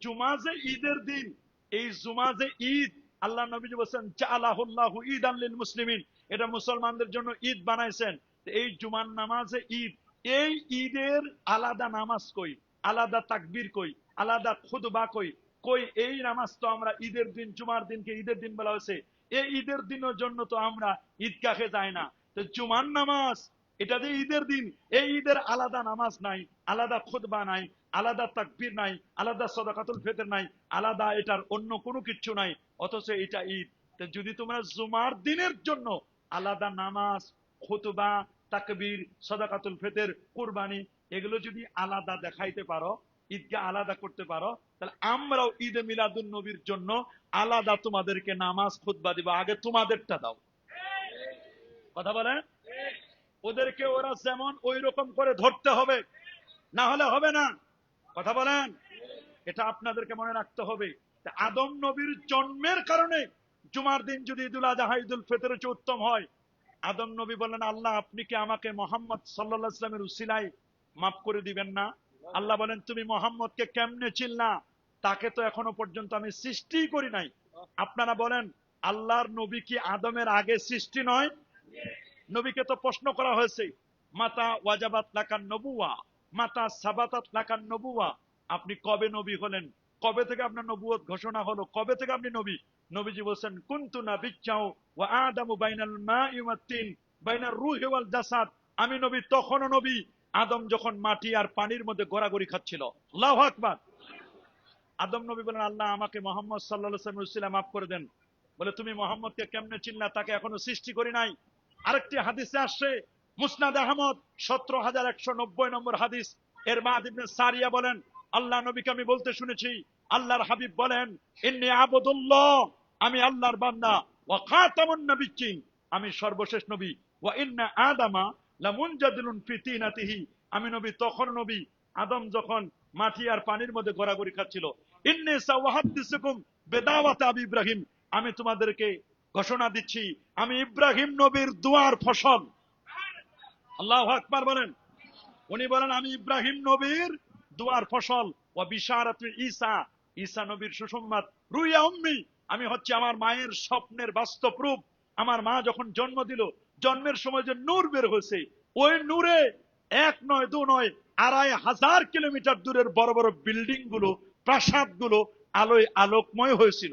জুমা যে ঈদের দিন, এই জুমা যে ঈদ, আল্লাহ নবী বলেছেন জাআলাহুল্লাহু ঈদান লিল মুসলিমিন, এটা মুসলমানদের জন্য ঈদ বানাইছেন। এই জুমার নামাজে ঈদ। এই ঈদের আলাদা নামাজ কই? আলাদা তাকবীর কই? আলাদা খুতবা কই? কই এই নামাজ তো আমরা ঈদের দিন, জুমার দিনকে ঈদের দিন বলা হয়েছে। এই ঈদের দিনের জন্য তো আমরা ঈদগাহে যাই না। তো জুমার নামাজ, এটা যে ঈদের দিন, এই ঈদের আলাদা নামাজ নাই, আলাদা খুতবা নাই, আলাদা তাকবীর নাই, আলাদা সাদাকাতুল ফিতর নাই, আলাদা এটার অন্য কোনো কিছু নাই, অথচ এটা ঈদ। তো যদি তোমরা জুমার দিনের জন্য আলাদা নামাজ, খুতবা, তাকবীর, সাদাকাতুল ফিতর, কুরবানি এগুলো যদি আলাদা দেখাইতে পারো, ঈদকে আলাদা করতে পারো, তাহলে আমরাও ঈদে মিলাদুন নবীর জন্য আলাদা তোমাদেরকে নামাজ খুতবা দিব। আগে তোমাদেরটা দাও। কথা বলেন? ওদেরকে ওরা যেমন ওই রকম করে ধরতে হবে, না হলে হবে না। কথা বলেন? এটা আপনাদেরকে মনে রাখতে হবে। আদম নবীর জন্মের কারণে জুমার দিন যদি ঈদুল আজহা ঈদুল ফিতরের চেয়ে উত্তম হয়, আদম নবী বলেন, আল্লাহ আপনি কি আমাকে মোহাম্মদ সাল্লাল্লাহু আলাইহি ওয়াসাল্লামের উসিলায় মাফ করে দিবেন না? আল্লাহ বলেন, তুমি মোহাম্মদকে কেমনে চিনলা? তাকে তো এখনো পর্যন্ত আমি সৃষ্টি করি নাই। আপনারা বলেন, আল্লাহর নবী কি আদমের আগে সৃষ্টি নয়? নবীকে তো প্রশ্ন করা হয়েছে, মাতা ওয়াজাবাত লাকান নবুয়া, মাতা সাবাতাত লাকান নবুয়া, আপনি কবে নবী হলেন? কবে থেকে আপনার নবুয়ত ঘোষণা হলো? কবে থেকে আপনি নবী? নবীজি বলছেন, কুনতু নাবিয়্যাও ওয়া আদামু বাইনাল মাই ওয়াত তিন বাইনার রূহি ওয়াল জাসাদ। আমি নবী তখনও নবী, আদম যখন মাটি আর পানির মধ্যে গড়াগড়ি খাচ্ছিল। আল্লাহু আকবার। আদম নবী বলেন, আল্লাহ আমাকে মোহাম্মদ সাল্লাল্লাহু আলাইহি ওয়াসাল্লামের উসিলায় মাফ করে দেন। বলে, তুমি মোহাম্মদকে কেমনে চিনলা? তাকে এখনো সৃষ্টি করি নাই। আরেকটি হাদিসে আসছে, মুসনাদ আহমদ 17190 নম্বর হাদিস, এর বাদ ইবনে সারিয়া বলেন, আল্লাহ নবীকে আমি বলতে শুনেছি, আল্লাহর হাবিব বলেন, ইন্নী আবুদুল্লাহ, আমি আল্লাহর বান্দা, ওয়া খাতামুন নাবিয়্যিন, আমি সর্বশেষ নবী, ওয়া ইন্না আদামা লামুনজাদিলুন ফি তিনাতিহি, আমি নবী তখন নবী, আদম যখন মাটি আর পানির মধ্যে গড়াগড়ি খাচ্ছিল। ইন্নী সাওয়াহাদিসুকুম বিদাওয়াত আবি ইব্রাহিম, আমি তোমাদেরকে ঘোষণা দিচ্ছি, আমি ইব্রাহিম নবীর দুয়ার ফসল। আল্লাহু আকবার বলেন। উনি বলেন, আমি ইব্রাহিম নবীর দুয়ার ফসল। ও বিশারাতু ঈসা, ঈসা নবীর সুসংবাদ। রুইয়া উম্মি, আমি হচ্ছে আমার মায়ের স্বপ্নের বাস্তব রূপ। আমার মা যখন জন্ম দিল, জন্মের সময় যে নূর বের হয়েছে, ওই নূরে এক নয় দু নয় 2500 কিলোমিটার দূরের বড় বড় বিল্ডিং গুলো, প্রাসাদ গুলো আলোয় আলোকময় হয়েছিল।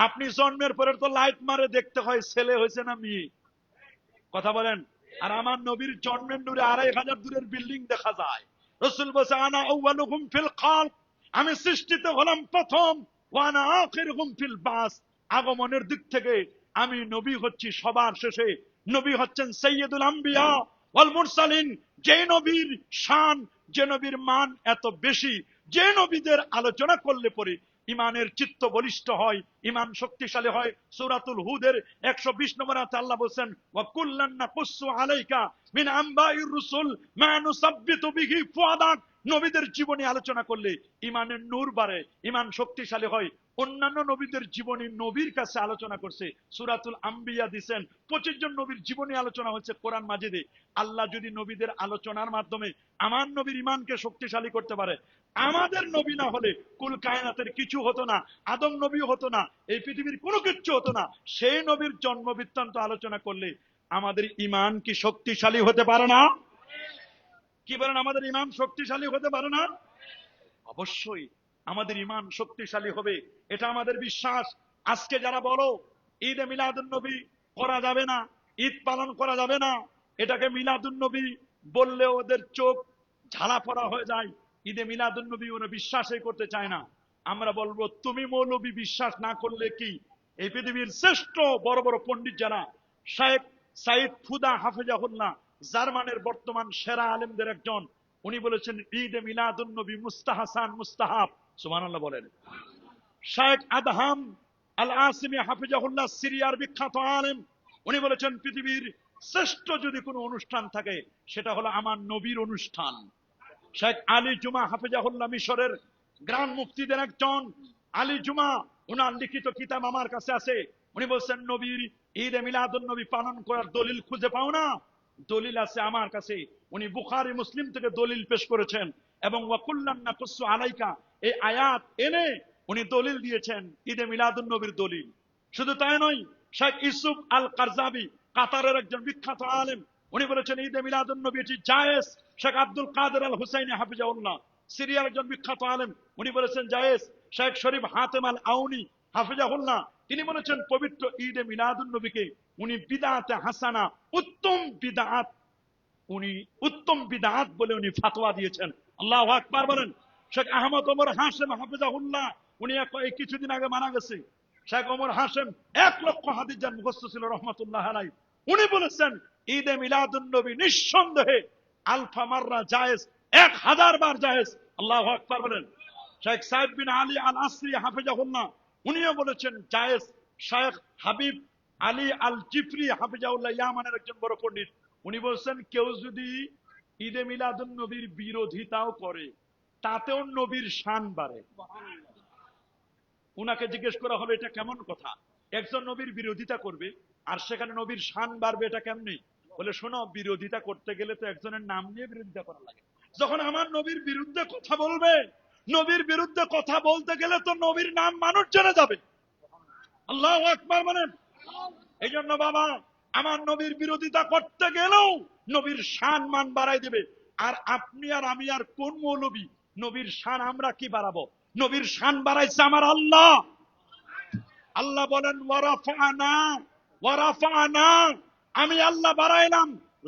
আপনি জন্মের পরে তো লাইট মারে দেখতে হয় ছেলে হয়েছে না মেয়ে। কথা বলেন? আর আমার নবীর জন্মের নূরে 2500 দূরের বিল্ডিং দেখা যায়। রাসূল বলেছে, আনা আউয়ালুহুম ফিল খালক, আমি সৃষ্টিতে হলাম প্রথম, ওয়া আনা আখিরুহুম ফিল বাস, আগমনের দিক থেকে আমি নবী হচ্ছি সবার শেষে। নবী হচ্ছেন সাইয়্যিদুল আম্বিয়া ওয়াল মুরসালিন। যে নবীর শান, যে নবীর মান এত বেশি, যে নবীদের আলোচনা করলে পরে ইমানের চিত্ত বলিষ্ঠ হয়, ইমান শক্তিশালী হয়। সূরাতুল হুদের 120 নম্বর আয়াতে আল্লাহ বলেন, ওয়া কুল্লান নাকুসু আলাইকা মিন আম্বাইর রুসুল মা নুসাব্বিতু বিহি ফুআদাক, নবীদের জীবনী আলোচনা করলে ইমানের নূর বাড়ে, ইমান শক্তিশালী হয়। অন্যান্য নবীদের জীবনী নবীর কাছে আলোচনা করছে, সূরাতুল আম্বিয়া দিবেন 25 জন নবীর জীবনী আলোচনা হচ্ছে কোরআন মাজিদে। আল্লাহ যদি নবীদের আলোচনার মাধ্যমে আমার নবীর ইমানকে শক্তিশালী করতে পারে, আমাদের নবী না হলে কুল কায়নাতের কিছু হতো না, আদম নবী হতো না, এই পৃথিবীর কোনো কিছু হতো না। সেই নবীর জন্ম বৃত্তান্ত আলোচনা করলে আমাদের ইমান কি শক্তিশালী হতে পারে না? কি বলেন, আমাদের ইমান শক্তিশালী হতে পারে না? অবশ্যই আমাদের ইমান শক্তিশালী হবে, এটা আমাদের বিশ্বাস। আজকে যারা বলো ঈদে মিলাদুন নবী করা যাবে না, ঈদ পালন করা যাবে না, এটাকে মিলাদুন নবী বললে ওদের চোখ ঝালা পড়া হয়ে যায়, ঈদে মিলাদুন নবী ওরা বিশ্বাসই করতে চায় না। আমরা বলবো, তুমি মৌলবী বিশ্বাস না করলে কি, এই পৃথিবীর শ্রেষ্ঠ বড় বড় পণ্ডিত যারা, শেখ সাইদ ফুদা হাফেজাহুল্লাহ, জার্মানের বর্তমান সেরা আলেমদের একজন, উনি বলেছেন ঈদে মিলাদুন নবী মুস্তাহাসান মুস্তাহাব। সুবহানাল্লাহ বলেন। শেখ আদহাম আল আসিমি হাফিজাহুল্লাহ, সিরিয়ার বিখ্যাত আলেম, উনি বলেছেন পৃথিবীর শ্রেষ্ঠ যদি কোনো অনুষ্ঠান থাকে সেটা হলো আমার নবীর অনুষ্ঠান। শেখ আলী জুমা হাফিজাহুল্লাহ, মিশরের গ্রান্ড মুফতিদের একজন, আলী জুমা, উনার লিখিত কিতাব আমার কাছে আছে। উনি বলছেন, নবীর ঈদে মিলাদুন নবী পালন করার দলিল খুঁজে পাও না? দলিল আছে আমার কাছে। উনি বুখারী মুসলিম থেকে দলিল পেশ করেছেন, এবং ওয়াকুল্লান নাকুসু আলাইকা এই আয়াত এনে উনি দলিল দিয়েছেন, ঈদে মিলাদুন নবীর দলিল। শুধু তাই নয়, শেখ ইউসুফ আল কারজাবি, কাতারের একজন বিখ্যাত আলেম, উনি বলেছেন ঈদে মিলাদুন নবী এটি জায়েজ। শেখ আব্দুল কাদের আল হুসাইনি হাফিজাহুল্লাহ, সিরিয়ার একজন বিখ্যাত আলেম, উনি বলেছেন জায়েজ। শেখ শরীফ হাতেম আল আউনি হাফিজাহুল্লাহ, তিনি বলেছেন পবিত্র ঈদে মিলাদুন নবীকে উনি বিদআতে হাসানা, উত্তম বিদআত, উনি উত্তম বিদআত বলে উনি ফতোয়া দিয়েছেন। আল্লাহু আকবার বলেন। শেখ আহমদ ওমর হাশেম হাফিজাহুল্লাহ, উনি এই কিছুদিন আগে মারা গেছে। শেখ ওমর হাশেম 1,00,000 হাদিস যার মুখস্থ ছিল রহমাতুল্লাহ আলাইহি। উনি বলেছেন ঈদে মিলাদুন নবী নিঃসন্দেহে আলফা মাররা জায়েজ, 1000 বার জায়েজ। আল্লাহু আকবার বলেন। শেখ সাইদ বিন আলী আল আসরি হাফিজাহুল্লাহ, উনিও বলেছেন জায়েজ। শেখ হাবিব আলী আল জিফরি হাফিজাহুল্লাহ, ইয়ামানের একজন বড় পণ্ডিত, উনি বলছেন কেউ যদি ঈদে মিলাদুন নবীর বিরোধিতাও করে তাতেও নবীর শান বাড়ে। উনাকে জিজ্ঞেস করা হলো এটা কেমন কথা, একজন নবীর বিরোধিতা করবে আর সেখানে নবীর শান বাড়বে, এটা কেমনি? বলে শোনো, বিরোধিতা করতে গেলে তো একজনের নাম নিয়ে বিরোধিতা করা লাগে। যখন আমার নবীর বিরুদ্ধে কথা বলবে, নবীর বিরুদ্ধে কথা বলতে গেলে তো নবীর নাম মানুষ জেনে যাবে। আল্লাহু আকবার বলেন। এই জন্য বাবা, আমার নবীর বিরোধিতা করতে গেলেও নবীর শান মান বাড়াই দেবে। আর আপনি আর আমি আর কোন মৌলবী নবীর শান আমরা কি বাড়াবো? নবীর শান বাড়াইছে আমার আল্লাহ। আল্লাহ বলেন ওয়ারাফানা ওয়ারাফানা, আমি আল্লাহ বাড়াইলাম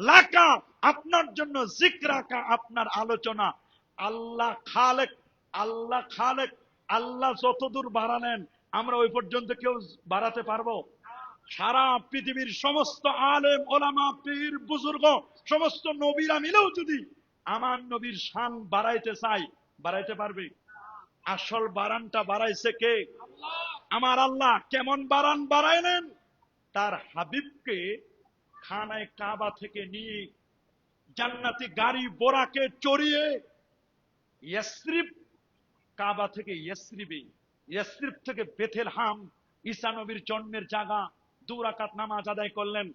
লাকা, আপনার জন্য, জিকরাকা, আপনার আলোচনা। আল্লাহ খালেক, আল্লাহ খালেক, আল্লাহ যতদূর বাড়ালেন আমরা ওই পর্যন্ত কেউ বাড়াতে পারবো? সারা পৃথিবীর সমস্ত আলেম ওলামা পীর বুজুর্গ সমস্ত নবীরা মিলেও যদি আমার নবীর শান বাড়াইতে চাই, বাড়াইতে পারবে? আসল বাড়ানটা বাড়াইছে কে? আমার আল্লাহ। কেমন বাড়ান বাড়াইলেন? তার হাবিবকে খানায় কাবা থেকে নিয়ে জান্নাতি গাড়ি বোরাকে চড়িয়ে ইয়াসরিব, কাবা থেকে ইয়াসরিবে, ইয়াসরিব থেকে বেথেলহাম, ঈসা নবীর জন্মের জায়গা, 2 রাকাত নামাজ আদায় করলেন।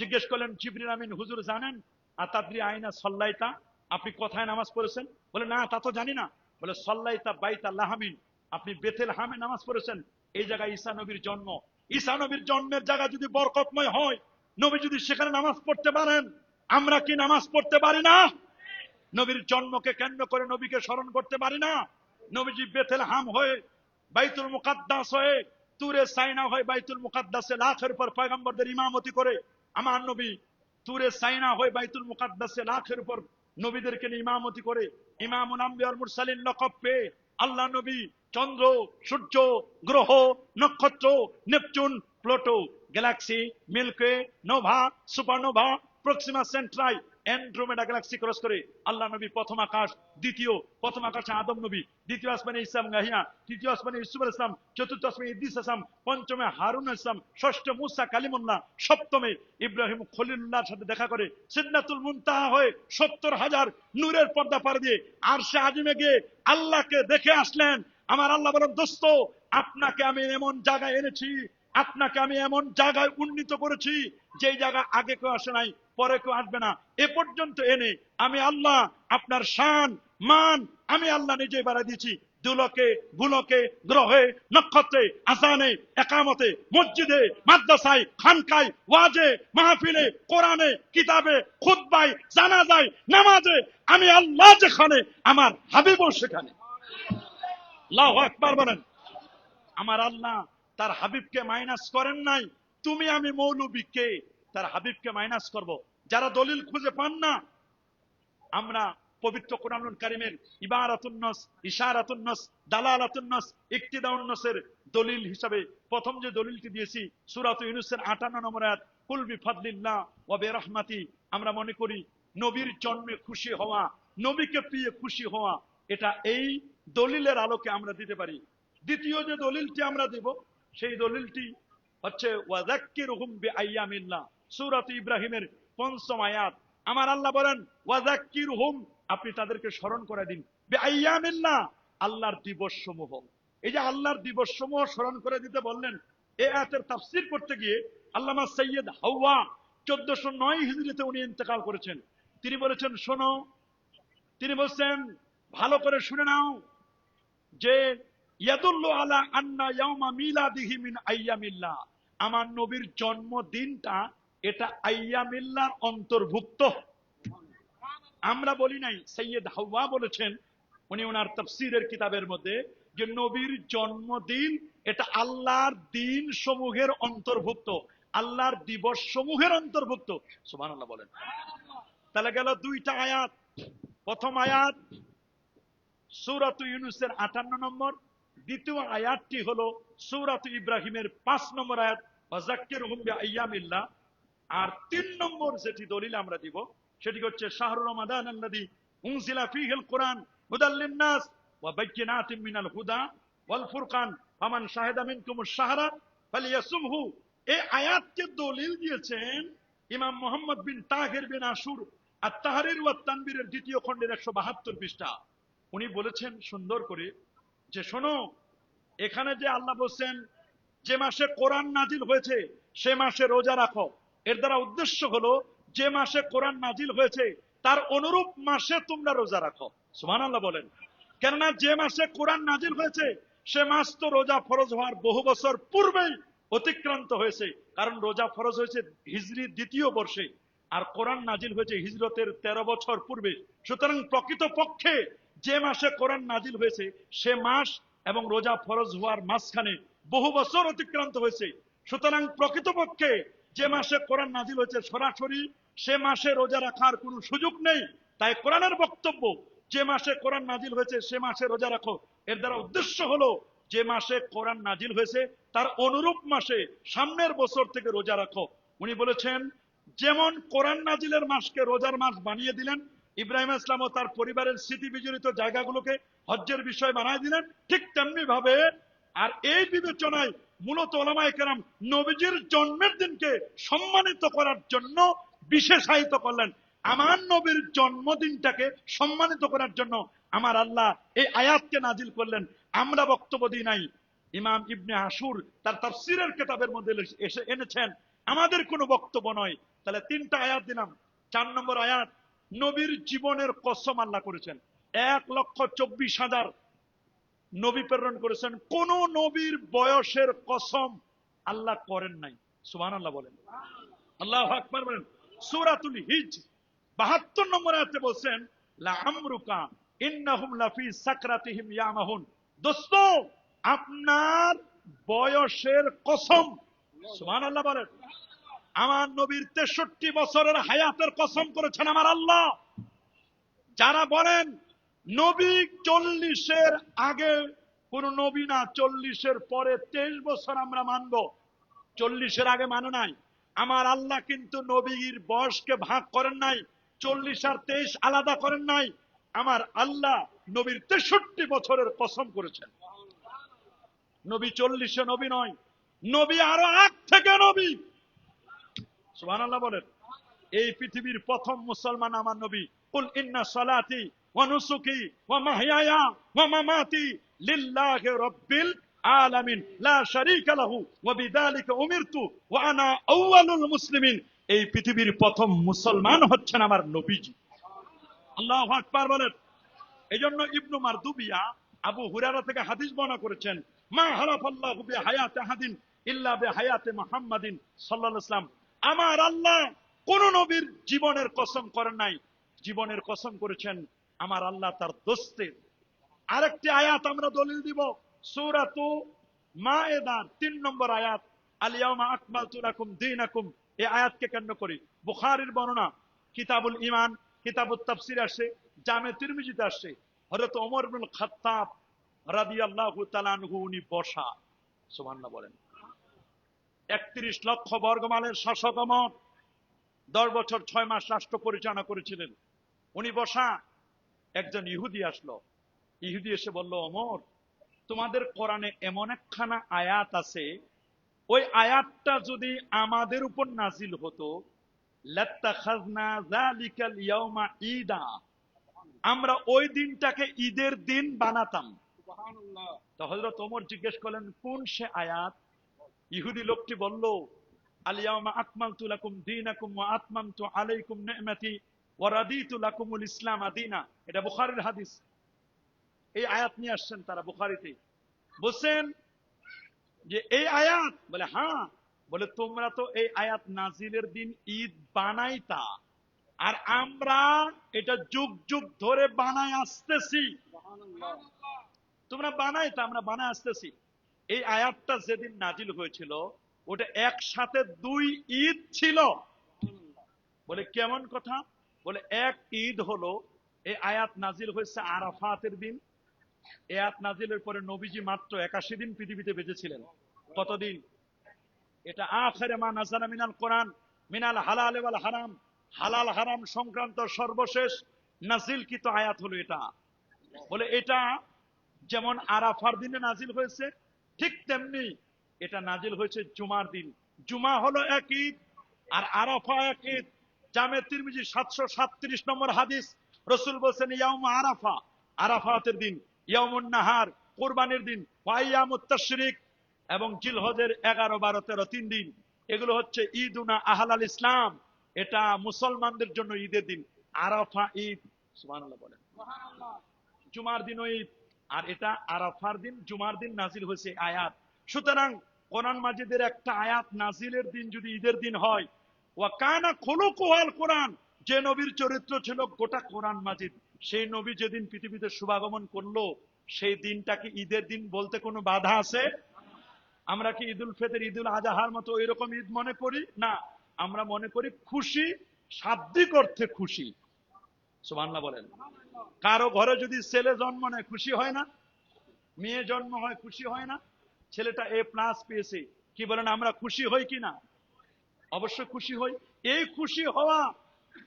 জিজ্ঞেস করলেন জিবরিল আমিন, হুজুর জানেন আতাদ্রি আইনা সাল্লাইতা, আপনি কোথায় নামাজ পড়েছেন? বলে না, তা তো জানি না। বলে সাল্লাইতা বাইতা লাহামিন, আপনি বেথেলহামে নামাজ পড়েছেন, এই জায়গায় ঈসা নবীর জন্ম। ঈসা নবীর জন্মের জায়গা যদি বরকতময় হয়, নবী যদি সেখানে নামাজ পড়তে পারেন, আমরা কি নামাজ পড়তে পারি না? নবীর জন্মকে কেন্দ্র করে নবীকে স্মরণ করতে পারি না? নবীজি বেথেলহাম হয়ে, বাইতুল মুকাদ্দাস হয়ে, তুরে সাইনা হয়ে বাইতুল মুকাদ্দাসে লাখের পর পয়গম্বরদের ইমামতি করে, আমার নবী তুরে সাইনা হয়ে বাইতুল মুকাদ্দাসে লাখের পর নবীদেরকে নিয়ে ইমামতি করে ইমামুল আম্বিয়া ওয়াল মুরসালিন লকব পেয়ে আল্লাহ নবী চন্দ্র, সূর্য, গ্রহ, নক্ষত্র, Neptune, Pluto, galaxy, Milky Way, nova, supernova, Proxima Centauri, Andromeda galaxy cross করে আল্লাহ নবী প্রথম আকাশ, প্রথম আকাশে আদম নবী, দ্বিতীয় আসমানে ঈসা গাহিয়া, তৃতীয় আসমানে ইউসুফ আলাইহিস সালাম, চতুর্থ আসমানে ইদ্রিস আলাইহিস সালাম, পঞ্চমে হারুন আলাইহিস সালাম, ষষ্ঠ মুসা কালিমুল্লাহ, সপ্তমে ইব্রাহিম খলিলুল্লাহর সাথে দেখা করে সিদরাতুল মুনতাহা হয়ে 70,000 নূরের পর্দা পার দিয়ে আরশে আজিমে গিয়ে আল্লাহকে দেখে আসলেন। আমার আল্লাহ বলেন দোস্ত, আপনাকে আমি এমন জায়গায় এনেছি, আপনাকে আমি এমন জায়গায় উন্নীত করেছি যেই জায়গা আগে কেউ আসে নাই, পরে কেউ আসবে না। এ পর্যন্ত এনে আমি আল্লাহ আপনার শান মান আমি আল্লাহ নিজেই বাড়াই দিয়েছি। দুলকে, ভুলকে, গ্রহে, নক্ষত্রে, আসানে, একামতে, মসজিদে, মাদ্রাসায়, খানকায়, ওয়াজে, মাহফিলে, কোরআনে, কিতাবে, খুতবায়, জানাজায়, নামাজে, আমি আল্লাহ যেখানে আমার হাবিবও সেখানে। আল্লাহু আকবার বলেন। আমার আল্লাহ তার হাবিবকে মাইনাস করেন নাই। তুমি আমি মৌলবীকে তার হাবিবকে মাইনাস করব? যারা দলিল খুঁজে পান না, আমরা পবিত্র কোরআনুল কারীমের ইবারাতুন নাস, ইশারাতুন নাস, দালালাতুন নাস, ইকতিদাউন নাসের দলিল হিসাবে প্রথম যে দলিলটি দিয়েছি সূরা ইউনূসের 58 নম্বর আয়াত, কুল বিফাদলিল্লাহ ওয়া বিরহমাতি। আমরা মনে করি নবীর জন্মে খুশি হওয়া, নবীকে পেয়ে খুশি হওয়া, এটা এই দলিলের আলোকে আমরা দিতে পারি। দ্বিতীয় যে দলিলটি আমরা দেব সেই দলিলটি হচ্ছে ওয়াযাক্কিরহুম বিআইয়ামিল্লাহ, সূরা ইব্রাহিমের 5ম আয়াত। আমার আল্লাহ বলেন ওয়াযাক্কিরহুম, আপনি তাদেরকে স্মরণ করে দিন, বিআইয়ামিল্লাহ, আল্লাহর দিবস সমূহ। এই যে আল্লাহর দিবস সমূহ স্মরণ করে দিতে বললেন, এই আয়াতের তাফসীর করতে গিয়ে আল্লামা সৈয়দ হাওয়া 1409 হিজরিতে উনি ইন্তেকাল করেছেন। তিনি বলেছেন শোনো, তিনি বলছেন ভালো করে শুনে নাও যে ইয়াদুল্লু আলা আন্না ইয়াউমা মিলাদিহি মিন আইয়ামিল্লাহ, আমার নবীর জন্মদিনটা এটা আইয়ামিল্লাহর অন্তর্ভুক্ত। আমরা বলি নাই, সৈয়দ হাওয়া বলেছেন, উনি ওনার তাফসীরের কিতাবের মধ্যে, যে নবীর জন্মদিন এটা আল্লাহর দিন সমূহের অন্তর্ভুক্ত, আল্লাহর দিবস সমূহের অন্তর্ভুক্ত। সুবহানাল্লাহ বলেন। তাহলে গেল 2টা আয়াত। প্রথম আয়াত সূরাত ইউনূসের 58 নম্বর, দ্বিতীয় আয়াতটি হলো সূরাত ইব্রাহিমের 5 নম্বর আয়াত, ওয়াযাক্কিরহুম বিআইয়ামিল্লাহ। আর 3 নম্বর যেটি দলিল আমরা দিব সেটি হচ্ছে শাহরু রমাদান আল্লাযী উনজিলা ফীহিল কুরআন হুদাল লিন-নাস ওয়া বায়্যিনাতিম মিনাল হুদা ওয়াল ফুরকান ফামান শাহিদা মিনকুমুশ শাহরা ফালিয়াসুমহু। এই আয়াতকে দলিল দিয়েছেন ইমাম মুহাম্মদ বিন তাহির বিন আশুর আত-তাহরির ওয়াত তানবীরের 2য় খণ্ডের 172 পৃষ্ঠা। উনি বলেছেন সুন্দর করে যে শোনো, এখানে যে আল্লাহ বলছেন যে মাসে কোরআন নাজিল হয়েছে সে মাসে রোজা রাখো, এর দ্বারা উদ্দেশ্য হলো যে মাসে কোরআন নাজিল হয়েছে তার অনুরূপ মাসে তোমরা রোজা রাখো। সুবহানাল্লাহ বলেন। কেননা যে মাসে কোরআন নাজিল হয়েছে সে মাস তো রোজা ফরজ হওয়ার বহু বছর পূর্বেই অতিক্রান্ত হয়েছে, কারণ রোজা ফরজ হয়েছে হিজরি 2য় বর্ষে আর কোরআন নাজিল হয়েছে হিজরতের 13 বছর পূর্বে। সুতরাং প্রকৃত পক্ষে যে মাসে কোরআন নাজিল হয়েছে সে মাস এবং রোজা ফরজ হওয়ার মাঝখানে বহু বছর অতিক্রান্ত হয়েছে। সুতরাং প্রকৃতপক্ষে যে মাসে কোরআন নাজিল হয়েছে সরাসরি সে মাসে রোজা রাখার কোনো সুযোগ নেই। তাই কোরআনের বক্তব্য যে মাসে কোরআন নাজিল হয়েছে সে মাসে রোজা রাখো, এর দ্বারা উদ্দেশ্য হলো যে মাসে কোরআন নাজিল হয়েছে তার অনুরূপ মাসে সামনের বছর থেকে রোজা রাখো। উনি বলেছেন যেমন কোরআন নাজিলের মাসকে রোজার মাস বানিয়ে দিলেন, ইব্রাহিম ইসলাম ও তার পরিবারের স্মৃতি বিজড়িত জায়গাগুলোকে হজ্জের বিষয় বানিয়ে দিলেন, ঠিক তেমনি ভাবে আর এই বিবেচনায় মূলত ওলামায়ে কেরাম নবীজির জন্মের দিনকে সম্মানিত করার জন্য বিশেষায়িত করলেন। আমার নবীর জন্মদিনটাকে সম্মানিত করার জন্য আমার আল্লাহ এই আয়াতকে নাজিল করলেন। আমরা বক্তব্য দিই নাই, ইমাম ইবনে আশুর তার তাফসীরের কিতাবের মধ্যে এসে এনেছেন, আমাদের কোনো বক্তব্য নয়। তাহলে 3টা আয়াত দিলাম। 4 নম্বর আয়াত, নবীর জীবনের কসম আল্লাহ করেছেন। 1,24,000 নবী প্রেরণ করেছেন, কোন নবীর বয়সের কসম আল্লাহ করেন নাই। সুবহানাল্লাহ বলেন, আল্লাহু আকবার বলেন। সূরাতুল হিজ 72 নম্বর আয়াতে বলছেন লা আমরুকা ইন্নাহুম লাফি সাকরাতিহিম ইয়ামাহুন। দোস্ত আপনার বয়সের কসম, সুবহানাল্লাহ বলেন। আমার নবীর 63 বছরের হায়াতের কসম করেছেন আমার আল্লাহ। যারা বলেন নবী 40-এর আগে কোন নবী না, 40-এর পরে 23 বছর আমরা মানব, 40-এর আগে মানে নাই। আমার আল্লাহ কিন্তু নবীর বয়সকে ভাগ করেন নাই, 40 আর 23 আলাদা করেন নাই। আমার আল্লাহ নবীর 63 বছরের কসম করেছেন। নবী 40-এ নবী নয়, নবী আরো আগ থেকে নবী। সুবহানাল্লাহ বলেন। এই পৃথিবীর প্রথম মুসলমান আমার নবী। কুল ইন্না সালাতি ওয়া নুসুকি ওয়া মাহইয়ায়া ওয়া মামাতি লিল্লাহি রাব্বিল আলামিন লা শারীকা লাহু ওয়া বিযালিকা উমিরতু ওয়া আনা আউয়ালুল মুসলিমিন। এই পৃথিবীর প্রথম মুসলমান হচ্ছেন আমার নবীজি। আল্লাহু আকবার বলেন। এজন্য ইবনু মারদুবিয়া আবু হুরায়রা থেকে হাদিস বর্ণনা করেছেন, মা হালাফাল্লাহু বিহায়াতি আহাদিন ইল্লা বিহায়াতি মুহাম্মাদিন সাল্লাল্লাহু আলাইহি ওয়াসাল্লাম। আমার আল্লাহ কোন নবীর জীবনের কসম করেন নাই, জীবনের কসম করেছেন আমার আল্লাহ তার দোস্তের। আরেকটি আয়াত আমরা দলিল দিব, সূরাতু মায়েদার 3 নম্বর আয়াত, আল ইয়াউমা আকমালতু লাকুম দীনাকুম। এই আয়াতকে কেন্দ্র করে বুখারীর বর্ণনা, কিতাবুল ঈমান, কিতাবুত তাফসীর আসে, জামে তিরমিজিতে আসে, হযরত ওমর ইবনে খাত্তাব রাদিয়াল্লাহু তাআলা আনহু উনি বসা, সুবহানাল্লাহ বলেন। 31 লক্ষ বর্গমাইলের শাসক ওমর 10 বছর 6 মাস রাষ্ট্র পরিচালনা করেছিলেন। উনি বসা, একজন ইহুদি আসলো। ইহুদি এসে বলল, ওমর তোমাদের কোরআনে এমন একখানা আয়াত আছে, ওই আয়াতটা যদি আমাদের উপর নাজিল হতো লাত্তাখাযনা যালিকাল ইয়াউমা ঈদা, আমরা ওই দিনটাকে ঈদের দিন বানাতাম। সুবহানাল্লাহ। তো হযরত ওমর জিজ্ঞেস করলেন কোন সে আয়াত? ইহুদি লোকটি বলল, আল ইয়াউমা আকমালতু লাকুম দীনাকুম ওয়া আতমামতু আলাইকুম নি'মাতি ওয়া রাদিতু লাকুমুল ইসলাম দীনা। এটা বুখারীর হাদিস। এই আয়াত নিয়ে আসছেন তারা বুখারীতে। বলছেন যে এই আয়াত, বলে হ্যাঁ। বলে তোমরা তো এই আয়াত নাজিলের দিন ঈদ বানাইতা, আর আমরা এটা যুগ যুগ ধরে বানায় আসতেছি। তোমরা বানাইতা, আমরা বানায় আসতেছি। এই আয়াতটা যেদিন নাজিল হয়েছিল ওটা একসাথে 2 ঈদ ছিল। বলে কেমন কথা? বলে এক ঈদ হলো এই আয়াত নাজিল হয়েছে আরাফাতের দিন, এই আয়াত নাজিলের পরে নবীজি মাত্র 81 দিন পৃথিবীতে বেঁচে ছিলেন। কতদিন? এটা আখিরে মা নাযালা মিনাল কোরআন মিনাল হালাল ওয়াল হারাম, হালাল হারাম সংক্রান্ত সর্বশেষ নাজিলকৃত আয়াত হলো এটা। বলে এটা যেমন আরাফার দিনে নাজিল হয়েছে, ঠিক তেমনি এটা নাজিল হয়েছে জুমার দিন। জুমা হলো এক ঈদ আর আরাফা এক ঈদ। জামে তিরমিজি 737 নম্বর হাদিস, রাসূল বলেছেন ইয়াউম আরাফা, আরাফাতের দিন, ইয়াউমুন নাহার, কুরবানির দিন, ওয়া আইয়ামুত তাশরিক, এবং জিলহজের 11, 12, 13 3 দিন, এগুলো হচ্ছে ঈদুনা আহলাল ইসলাম। এটা মুসলমানদের জন্য ঈদের দিন। আরাফা ঈদ, সুবহানাল্লাহ বলেন। জুমার দিন ঈদ, আর এটা আরাফার দিন, জুমার দিন নাজিল হয়েছে আয়াত। সুতরাং কোরআন মাজিদের একটা আয়াত নাজিলের দিন যদি ঈদের দিন হয়, ওয়া কানা খুলুকুল কোরআন, যে নবীর চরিত্র ছিল গোটা কোরআন মাজিদ, সেই নবী যেদিন পৃথিবীতে শুভাগমন করলো, সেই দিনটাকে ঈদের দিন বলতে কোনো বাধা আছে? আমরা কি ঈদুল ফিতর, ঈদুল আজহার মতো এরকম ঈদ মনে করি? না, আমরা মনে করি খুশি, শাব্দিক অর্থে খুশি। সুবহানাল্লাহ বলেন। কারো ঘরে যদি ছেলে জন্ম নেয় খুশি হয় না? মেয়ে জন্ম হয় খুশি হয় না? ছেলেটা A+ পেয়েছে, কি বলেন, আমরা খুশি হই কি না? অবশ্যই খুশি হই। এই খুশি হওয়া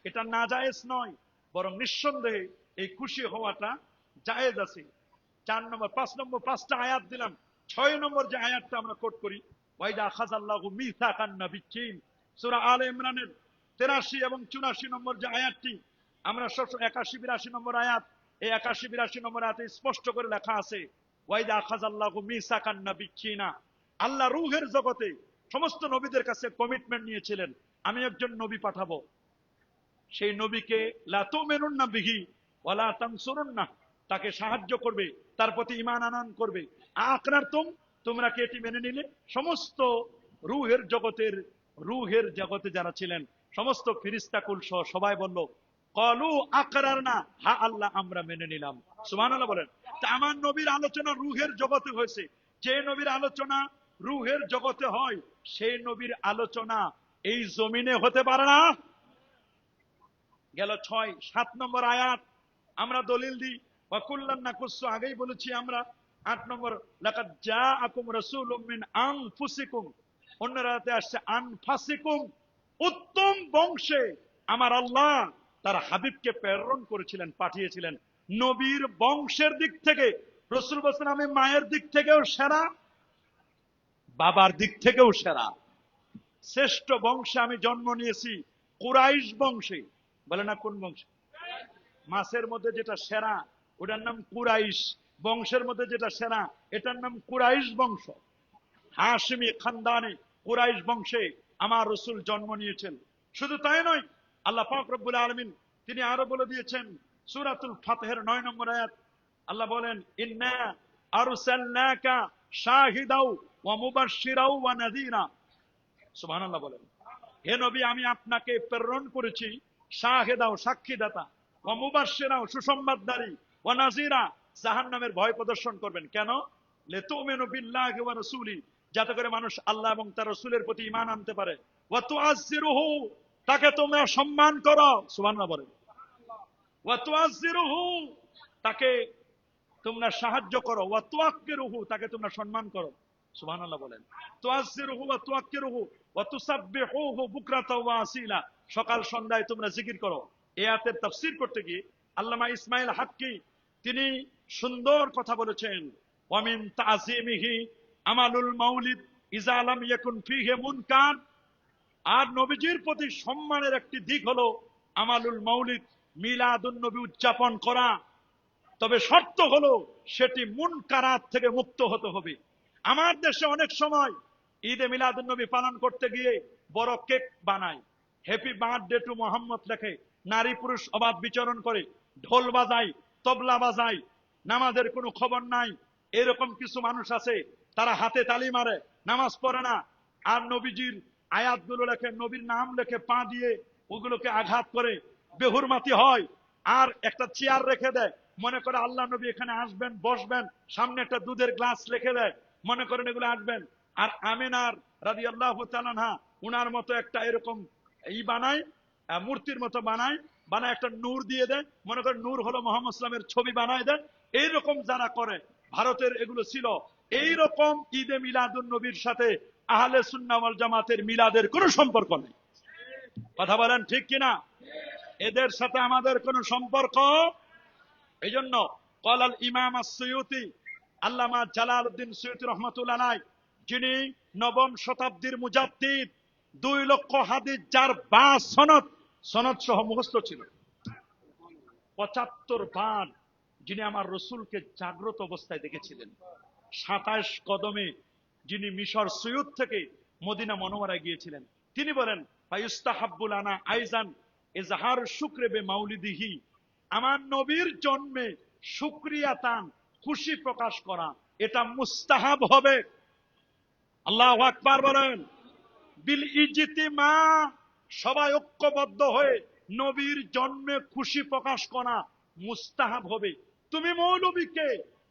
এটা নাজায়েজ নয়, বরং নিঃসন্দেহে এই খুশি হওয়াটা জায়েজ আছে। 4 নম্বর 5 নম্বর 5টা আয়াত দিলাম। 6 নম্বর যে আয়াতটা আমরা কোট করি, ওয়াইদা আখাযাল্লাহু মিসাকান নাবিয়্যিন, সূরা আলে ইমরানের 83 এবং 84 নম্বর যে আয়াতটি, আমরা 81 82 নম্বর আয়াত, এই 81 82 নম্বর আয়াতে স্পষ্ট করে লেখা আছে, ওয়াইদা আখাযাল্লাহু মিসাকান নাবিয়্যিন, আল্লাহ রূহের জগতে সমস্ত নবীদের কাছে কমিটমেন্ট নিয়েছিলেন, আমি একজন নবী পাঠাবো, সেই নবীকে লা তুমিনুন্না বিহি ওয়া লা তানসুরুন্না, তাকে সাহায্য করবে, তার প্রতি ঈমান আনয়ন করবে। আকরারতুম, তোমরা কি এটি মেনে নিলে? সমস্ত রূহের জগতে যারা ছিলেন, সমস্ত ফেরেশতা কুল সহ সবাই বলল ক্বালু আকরারনা, হ্যাঁ আল্লাহ আমরা মেনে নিলাম। সুবহানাল্লাহ বলেন। তা আমার নবীর আলোচনা রূহের জগতে হয়েছে, যে নবীর আলোচনা রূহের জগতে হয়, সেই নবীর আলোচনা এই জমিনে হতে পারে না। গেল 6 7 নম্বর আয়াত, আমরা দলিল দিই ওয়া কুল্লান নাকুসু, আগেই বলেছি আমরা। 8 নম্বর, লাকাদ জাআকুম রাসূলুম মিন আনফুসিকুম, অন্য আয়াতে আসছে আনফাসিকুম, উত্তম বংশে আমার আল্লাহ তার হাবিবকে প্রেরণ করেছিলেন, পাঠিয়েছিলেন। নবীর বংশের দিক থেকে রাসূল বলেছেন আমি মায়ের দিক থেকেও সেরা, বাবার দিক থেকেও সেরা। শ্রেষ্ঠ বংশে আমি জন্ম নিয়েছি, কুরাইশ বংশে। বলে না কোন বংশ? মাছের মধ্যে যেটা সেরা ওটার নাম কুরাইশ, বংশের মধ্যে যেটা সেরা এটার নাম কুরাইশ বংশ। হাশিমি খানদানে কুরাইশ বংশে আমার রাসূল জন্ম নিয়েছেন। শুধু তাই নয়, আল্লাহ পাক রব্বুল আলামিন তিনি আরো বলে দিয়েছেন, সূরাতুল ফাতহের 9 নম্বর আয়াত, আল্লাহ বলেন ইন্না আরসালনাকা শাহিদাও ওয়া মুবাশশিরাও ওয়া নাযীরা। সুবহানাল্লাহ বলেন। হে নবী, আমি আপনাকে প্রেরণ করেছি শাহিদাও, সাক্ষীদাতা, ওয়া মুবাশশিরাও, সুসংবাদদারী, ওয়া নাযীরা, জাহান্নামের ভয় প্রদর্শন করবেন। কেন? লিতুমিনু বিল্লাহি ওয়া রাসূলি, যাতে করে মানুষ আল্লাহ এবং তার রাসূলের প্রতি ঈমান আনতে পারে। ওয়া তুআজ্জিরুহু, তাকে তোমরা সম্মান করো। সুবহানাল্লাহ বলেন। ওয়া তুআজ্জিরুহু, তাকে তোমরা সাহায্য করো। ওয়া তুআক্কিরুহু, তাকে তোমরা সম্মান করো। সুবহানাল্লাহ বলেন। তুআজ্জিরুহু ওয়া তুআক্কিরুহু ওয়া তুসাব্বিহুহু বুকরাতাও ওয়া আসিলা, সকাল সন্ধ্যায় তোমরা জিকির করো। এই আয়াতের তাফসীর করতে গিয়ে আল্লামা ইসমাইল হাক্কি তিনি সুন্দর কথা বলেছেন, ওয়া মিন তাযীমিহি আমালুল মাউলিদ ইযা লাম ইয়াকুন ফীহি মুনকার, আর নবীজির প্রতি সম্মানের একটি দিক হলো আমালুল মাউলিদ, মিলাদুন নবী উদযাপন করা। তবে শর্ত হলো সেটি মুনকারাত থেকে মুক্ত হতে হবে। আমার দেশে অনেক সময় ঈদে মিলাদুন নবী পালন করতে গিয়ে বড় কেক বানায়, হ্যাপি বার্থডে টু মোহাম্মদ লেখে, নারী পুরুষ অবাধ বিচরণ করে, ঢোল বাজায়, তবলা বাজায়, নামাজের কোনো খবর নাই। এরকম কিছু মানুষ আছে, তারা হাতে তালি মারে, নামাজ পড়ে না, আর নবীজির আয়াতগুলো লেখে, নবীর নাম লেখে পা দিয়ে, ওগুলোকে আঘাত করে, বেহুরমাতি হয়, আর একটা চেয়ার রেখে দেয়, মনে করে আল্লাহ নবী এখানে আসবেন, বসবেন, সামনে একটা দুধের গ্লাস রেখে দেয়, মনে করেন এগুলো আসবেন। আর আমিনার রাদিয়াল্লাহু তাআলা আনহা উনার মতো একটা এরকম বানায়, মূর্তির মতো বানায়, বানায় একটা নূর দিয়ে দেয়, মনে করেন নূর হলো মোহাম্মদ ইসলামের ছবি বানায় দেন। এইরকম যারা করে, ভারতের এগুলো ছিল। এইরকম ঈদে মিলাদুন নবীর সাথে আহলে সুন্নাহ ওয়াল জামাতের মিলাদের কোনো সম্পর্ক নেই। কথা বলেন ঠিক কিনা? এদের সাথে আমাদের কোনো সম্পর্ক। এই জন্য কলাল ইমাম আস-সুয়ুতি, আল্লামা জালালউদ্দিন সুয়ুতি রহমাতুল্লাহ আলাইহি, যিনি নবম শতাব্দীর মুজাদ্দিদ, 2 লক্ষ হাদিস যার বা সনদ সহ মুখস্থ ছিল, 75 বার যিনি আমার রসুলকে জাগ্রত অবস্থায় দেখেছিলেন, 27 কদমে যিনি মিশর সুয়ুত থেকে মদিনা মনোয়ারায় গিয়েছিলেন, তিনি বলেন ফায়ুস্তাহাব্বুল আনা আইজান ইজহার শুকরে বে মাউলিদিহি, আমার নবীর জন্মে শুকরিয়া তান, খুশি প্রকাশ করা, এটা মুস্তাহাব হবে। আল্লাহু আকবার বলেন। বিল ইজতিমা, সবাই ঐক্যবদ্ধ হয়ে নবীর জন্মে খুশি প্রকাশ করা মুস্তাহাব হবে। তুমি মৌলবীকে,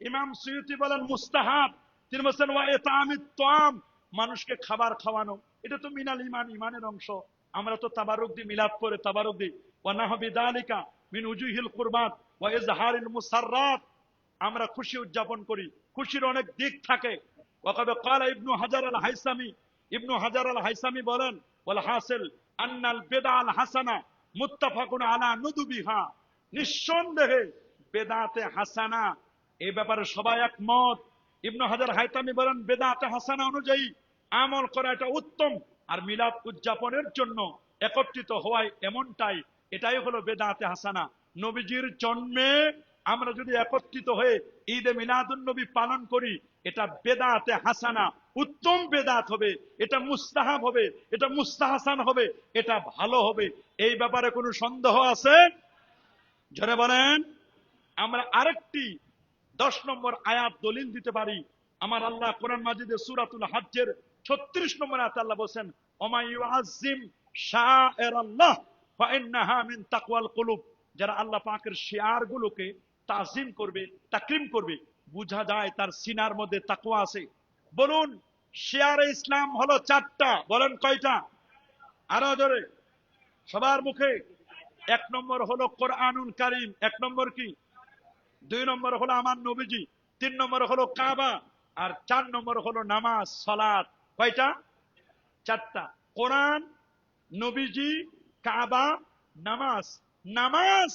ইমাম সুয়ুতি বলেন মুস্তাহাব। তিনি বলেন ওয়া ইতামিত তাম, মানুষকে খাবার খাওয়ানো, এটা তো মিনাল ইমান, ইমানের অংশ। আমরা তো তাবারুক দি, মিলাদ পড়ে তাবারুক দি। ওয়া নাহবি যালিকা মিন উজুহিল কুরবাত ওয়া ইজহারিল মুসাররাত, আমরা খুশি উদযাপন করি। খুশির অনেক দিক থাকে। ওয়াকাদ ক্বালা ইবনু হাজার আল হাইসামি, ইবনু হাজার আল হাইসামি বলেন ওয়াল হাসিল আন্নাল বিদআল হাসানা মুত্তাফাকুন আলা নুদুবিহা, নিঃসন্দেহে বেদাতে হাসানা এই ব্যাপারে সবাই একমত। ইবনু হাজার হাইতামি বলেন বেদাতে হাসানা অনুযায়ী আমল করা এটা উত্তম, আর মিলাদ উদযাপনের জন্য একত্রিত হওয়ায় এমনটাই, এটাই হলো বেদাতে হাসানা। নবীজির জন্মে আমরা যদি একত্রিত হয়ে ঈদে মিলাদুন নবী পালন করি, এটা বেদাতে হাসানা, উত্তম বেদাত হবে, এটা মুস্তাহাব হবে, এটা মুস্তাহাসান হবে, এটা ভালো হবে। এই ব্যাপারে কোনো সন্দেহ আছে? জোরে বলেন। আমরা আরেকটি 10 নম্বর আয়াত দলিল দিতে পারি। আমার আল্লাহ কোরআন মাজিদে সূরাতুল হজ্জের 36 নম্বর আয়াতে আল্লাহ বলেন ওমা ইউআজ্জিম শাআইরাল্লাহ ফাইন্নাহা মিন তাকওয়াল কুলুব, যারা আল্লাহ পাকের শিয়ার গুলোকে তাজিম করবে, তাকরিম করবে, বুঝা যায় তার সিনার মধ্যে তাকওয়া আছে। বলুন শিয়ারে ইসলাম হলো 4টা, বলেন কয়টা? আরো জোরে সবার মুখে। 1 নম্বর হলো কোরআনুল কারীম, 1 নম্বর কি? 2 নম্বর হলো আমার নবীজি, 3 নম্বর হলো কাবা, আর 4 নম্বর হলো নামাজ সালাত। কয়টা? 4টা। কোরআন, নবীজি, কাবা, নামাজ। নামাজ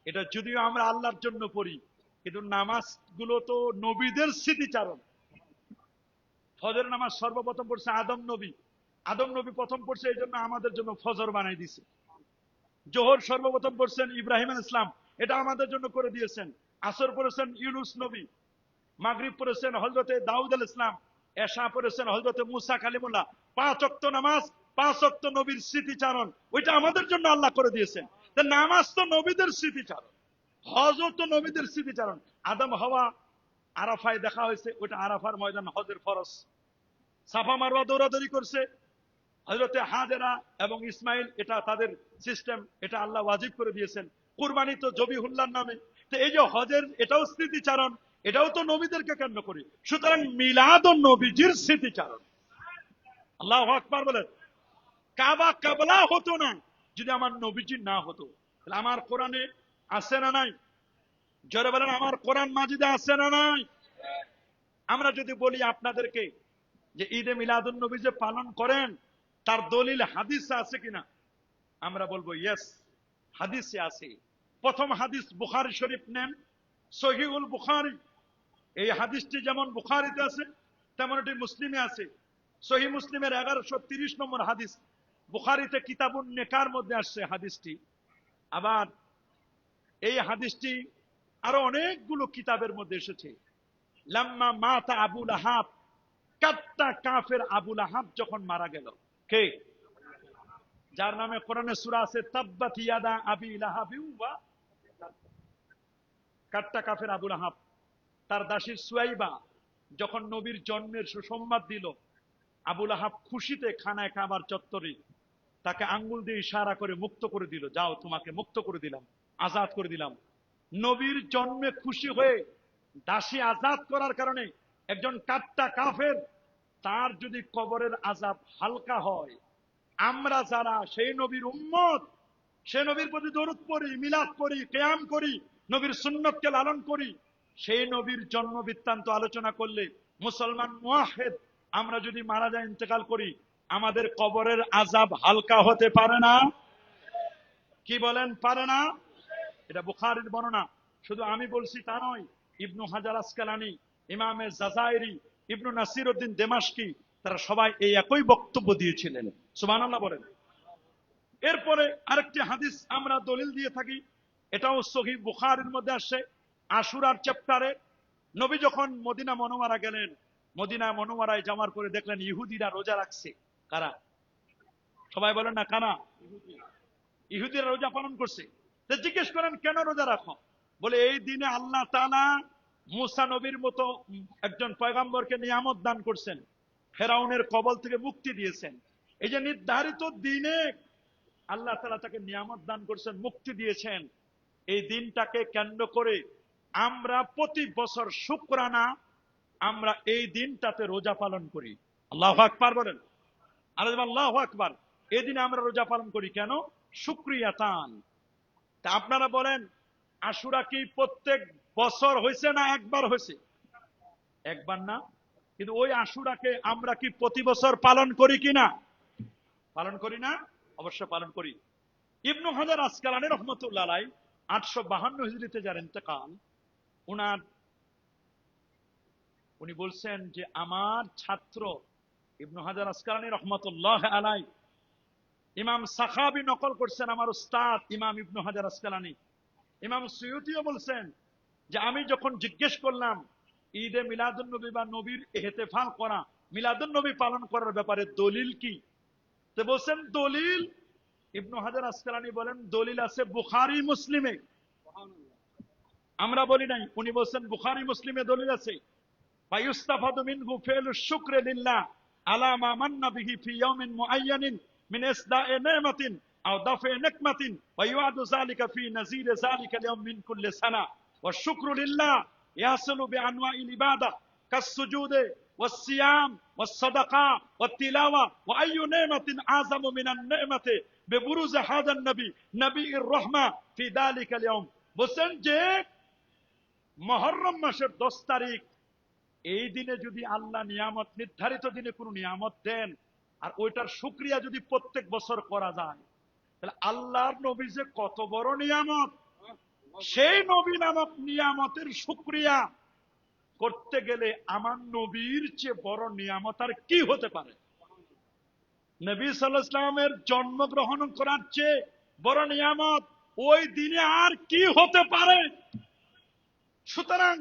এটা যদিও আমরা আল্লাহর জন্য পড়ি, কিন্তু নামাজ গুলো তো নবীদের স্মৃতিচারণ। ফজর নামাজ সর্বপ্রথম পড়ছে আদম নবী, আদম নবী প্রথম পড়ছে, এই জন্য আমাদের জন্য ফজর বানাই দিছে। জোহর সর্বপ্রথম পড়ছেন ইব্রাহিম আলাইহিস সালাম, এটা আমাদের জন্য করে দিয়েছেন। আসর পড়েছেন ইউনুস নবী, মাগরিব পড়েছেন হযরতে দাউদ আলাইহিস সালাম, এশা পড়েছেন হযরতে মুসা কালিমুল্লাহ। 5 ওয়াক্ত নামাজ, 5 ওয়াক্ত নবীর স্মৃতিচারণ, ওইটা আমাদের জন্য আল্লাহ করে দিয়েছেন। তা নামাজ তো নবীদের স্মৃতিচারণ, হজও তো নবীদের স্মৃতিচারণ। আদম হাওয়া আরাফায় দেখা হয়েছে, ওইটা আরাফার ময়দান, হজের ফরজ। সাফা মারওয়া দৌড়াদৌড়ি করছে হযরতে হাজেরা এবং ইসমাইল, এটা তাদের সিস্টেম, এটা আল্লাহ ওয়াজিব করে দিয়েছেন। কুরবানি তো জবিহুল্লাহর নামে। তো এই যে হজের, এটাও স্মৃতিচারণ, এটাও তো নবীদেরকে কেন্দ্র করে। সুতরাং মিলাদ ও নবীজির স্মৃতিচারণ। আল্লাহু আকবার বলেন। কাবা কাবলা হতো না যদি আমার নবীজি না হতো। তাহলে আমার কোরআনে আছে না নাই? জোরে বলেন, আমার কোরআন মাজিদে আছে না নাই? আমরা যদি বলি আপনাদেরকে যে ঈদে মিলাদুন নবী যে পালন করেন, তার দলিল হাদিসে আছে কিনা, আমরা বলবো ইয়েস, হাদিসে আছে। প্রথম হাদিস বুখারী শরীফ নেন, সহিহুল বুখারী। এই হাদিসটি যেমন বুখারীতে আছে, তেমন এটি মুসলিমে আছে। সহিহ মুসলিমের 1130 নম্বর হাদিস, বুখারীতে কিতাবুন নিকার মধ্যে আসছে হাদিসটি। আবার এই হাদিসটি আরো অনেকগুলো কিতাবের মধ্যে এসেছে। লাম্মা মাতা আবু লাহাব, কাত্তা কাফের আবু লাহাব যখন মারা গেল, কে? যার নামে কোরআনে সূরা আছে তাব্বাত ইয়াদা আবি লাহাবি ওয়া, কাত্তা কাফের আবু লাহাব, তার দাসী সুয়াইবা যখন নবীর জন্মের সুসংবাদ দিল, আবু লাহাব খুশিতে খানায় কাবার চত্বরে তাকে আঙ্গুল দিয়ে ইশারা করে মুক্ত করে দিল, যাও তোমাকে মুক্ত করে দিলাম, আজাদ করে দিলাম। নবীর জন্মে খুশি হয়ে দাসী আজাদ করার কারণে একজন কাট্টা কাফের, তার যদি কবরের আযাব হালকা হয়, আমরা যারা সেই নবীর উম্মত, সে নবীর প্রতি দরুদ পড়ি, মিলাদ পড়ি, কিয়াম করি, নবীর সুন্নতকে লালন করি, সেই নবীর জন্ম বৃত্তান্ত আলোচনা করলে মুসলমান মুয়াহহিদ আমরা যদি মারা যায়, ইন্তেকাল করি, আমাদের কবরের আযাব হালকা হতে পারে না? কি বলেন, পারে না? এটা বুখারীর বর্ণনা। শুধু আমি বলছি তা নয়, ইবনু হাজার আসকালানি, ইমামে জাযাইরি, ইবনু নাসিরউদ্দিন দেমাশকি, তারা সবাই এই একই বক্তব্য দিয়েছিলেন। সুবহানাল্লাহ বলেন। এরপরে আরেকটি হাদিস আমরা দলিল দিয়ে থাকি, এটাও সহিহ বুখারীর মধ্যে আসছে। আশুরার চ্যাপ্টারে নবী যখন মদিনা মনোয়ারা গেলেন, মদিনা মনোয়ারায় যাওয়ার পরে দেখলেন ইহুদিরা রোজা রাখছে। কারা? সবাই বলেন না, কারা? ইহুদিরা রোজা পালন করছে। তো জিজ্ঞেস করেন কেন রোজা রাখো? বলে এই দিনে আল্লাহ তাআলা মুসা নবীর মতো একজন পয়গম্বরকে নিয়ামত দান করছেন, ফেরাউনের কবল থেকে মুক্তি দিয়েছেন। এই যে নির্ধারিত দিনে আল্লাহ তাআলা তাকে নিয়ামত দান করছেন, মুক্তি দিয়েছেন, এই দিনটাকে কেন্দ্র করে আমরা প্রতি বছর শুকরানা আমরা এই দিনটাতে রোজা পালন করি। আল্লাহু আকবার বলেন। আল্লাহু আকবার। এই দিনে আমরা রোজা পালন করি কেন? শুকরিয়াতান। তা আপনারা বলেন, আশুরা কি প্রত্যেক বছর হয়েছে না একবার হয়েছে? একবার না। কিন্তু ওই আশুরাকে আমরা কি প্রতি বছর পালন করি কিনা? পালন করি না? অবশ্য পালন করি। ইবনু হাজার আসকালানি রহমতুল্লাহ আলাইহি 852 হিজরিতে যার ইন্তেকাল, উনি বলছেন যে আমার ছাত্র ইবনু হাজার আসকালানি রহমতুল্লাহ আলাইহি, ইমাম সাখাবি নকল করছেন আমার উস্তাদ ইমাম ইবনু হাজার আসকালানি, ইমাম সুয়ুতিও বলছেন যে আমি যখন জিজ্ঞেস করলাম ঈদে মিলাদুন নবী বা নবীর ইহতিফাল করা, মিলাদুন নবী পালন করার ব্যাপারে দলিল কি, তো বলছেন দলিল, ইবনু হাজার আসকালানি বলেন দলিল আছে বুখারী মুসলিমে। আমরা বলি নাই, উনি বলছেন বুখারী মুসলিমে দলিল আছে। ফায়ুস্তাফাদু মিনহু ফি'লুশ শুকরি লিল্লাহ আলা মা মান্না বিহি ফি ইয়াউমিন মুআয়্যানিন মিন ইসদা'i নি'মাতিন আও দাফ'i নিকমাতিন ওয়া ইউআদু যালিকা ফি নাযীর যালিকা আল-ইয়াওম মিন কুল্লি সানা ওয়া শুকরু লিল্লাহ ইয়াসলু বিআনওয়াইল ইবাদাহ কাস-সুজুদি ওয়াস-সিয়াম ওয়াস-সাদাকা ওয়াত-তিলাওয়া ওয়া আইয়ু নি'মাতিন আযামু মিনান নি'মাতি বিবুরুজ হাযান নবী নবীর রাহমা ফি যালিকা আল-ইয়াওম। বলেন যে মুহররম মাসের 10 তারিখ এই দিনে যদি আল্লাহ নিয়ামত, নির্ধারিত দিনে কোন নিয়ামত দেন আর ওইটার শুকরিয়া যদি প্রত্যেক বছর করা যায়, তাহলে আল্লাহর নবী যে কত বড় নিয়ামত, সেই নবী নামক নিয়ামতের শুকরিয়া করতে গেলে আমার নবীর চেয়ে বড় নিয়ামত আর কি হতে পারে? নবী সাল্লাল্লাহু আলাইহি ওয়াসাল্লামের জন্মগ্রহণ করার চেয়ে বড় নিয়ামত ওই দিনে আর কি হতে পারে? সুতরাং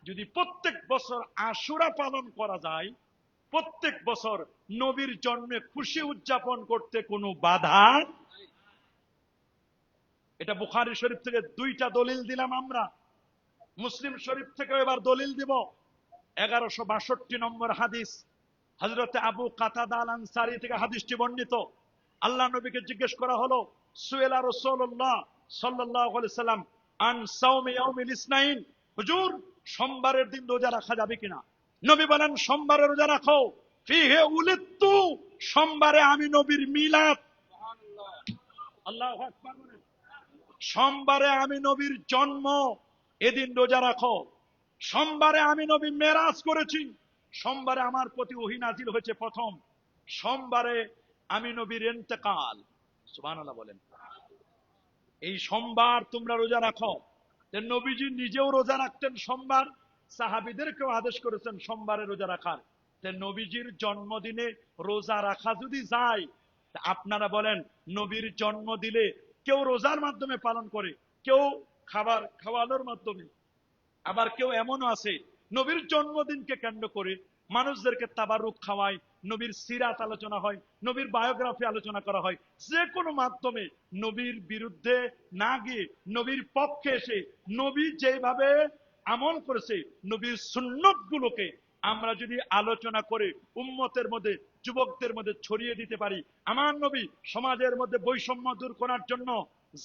যদি প্রত্যেক বছর আশুরা পালন করা যায়, প্রত্যেক বছর নবীর জন্মে খুশি উদযাপন করতে কোনো বাধা। এটা বুখারী শরীফ থেকে 2টা দলিল দিলাম আমরা, মুসলিম শরীফ থেকে এবার দলিল দিব। 1162 নম্বর হাদিস, হযরতে আবু কাতাদা আল আনসারী থেকে হাদিসটি বর্ণিত। আল্লাহ নবীকে জিজ্ঞেস করা হলো, সুয়েলা রাসূলুল্লাহ সাল্লাল্লাহু আলাইহি সাল্লাম আন সাওমি ইয়াউমিল ইসনাইন, হুজুর সোমবারের দিন রোজা রাখা যাবে কিনা? নবী বলেন সোমবারে রোজা রাখো, ফিহে উলিদতু, সোমবারে আমি নবীর মিলাদ। আল্লাহু আকবার বলেন। সোমবারে আমি নবীর জন্ম, এদিন রোজা রাখো। সোমবারে আমি নবী মেরাজ করেছি, সোমবারে আমার প্রতি ওহী নাজিল হয়েছে প্রথম, সোমবারে আমি নবীর ইন্তেকাল। সুবহানাল্লাহ বলেন। এই সোমবার তোমরা রোজা রাখো। নবীজি নিজেও রোজা রাখতেন সোমবার, সাহাবীদেরকেও আদেশ করেছেন সোমবারে রোজা রাখার। নবীজির জন্মদিনে রোজা রাখা যদি যায়, আপনারা বলেন নবীর জন্ম দিলে কেউ রোজার মাধ্যমে পালন করে, কেউ খাবার খাওয়ানোর মাধ্যমে, আবার কেউ এমনও আছে নবীর জন্মদিনকে কেন্দ্র করে মানুষদেরকে তাবারুক খাওয়ায়, নবীর সিরাত আলোচনা হয়, নবীর বায়োগ্রাফি আলোচনা করা হয়। যে কোনো মাধ্যমে নবীর বিরুদ্ধে না গিয়ে নবীর পক্ষে এসে নবী যেভাবে আমল করেছে নবীর সুন্নত গুলোকে আমরা যদি আলোচনা করে উম্মতের মধ্যে, যুবকদের মধ্যে ছড়িয়ে দিতে পারি, আমার নবী সমাজের মধ্যে বৈষম্য দূর করার জন্য,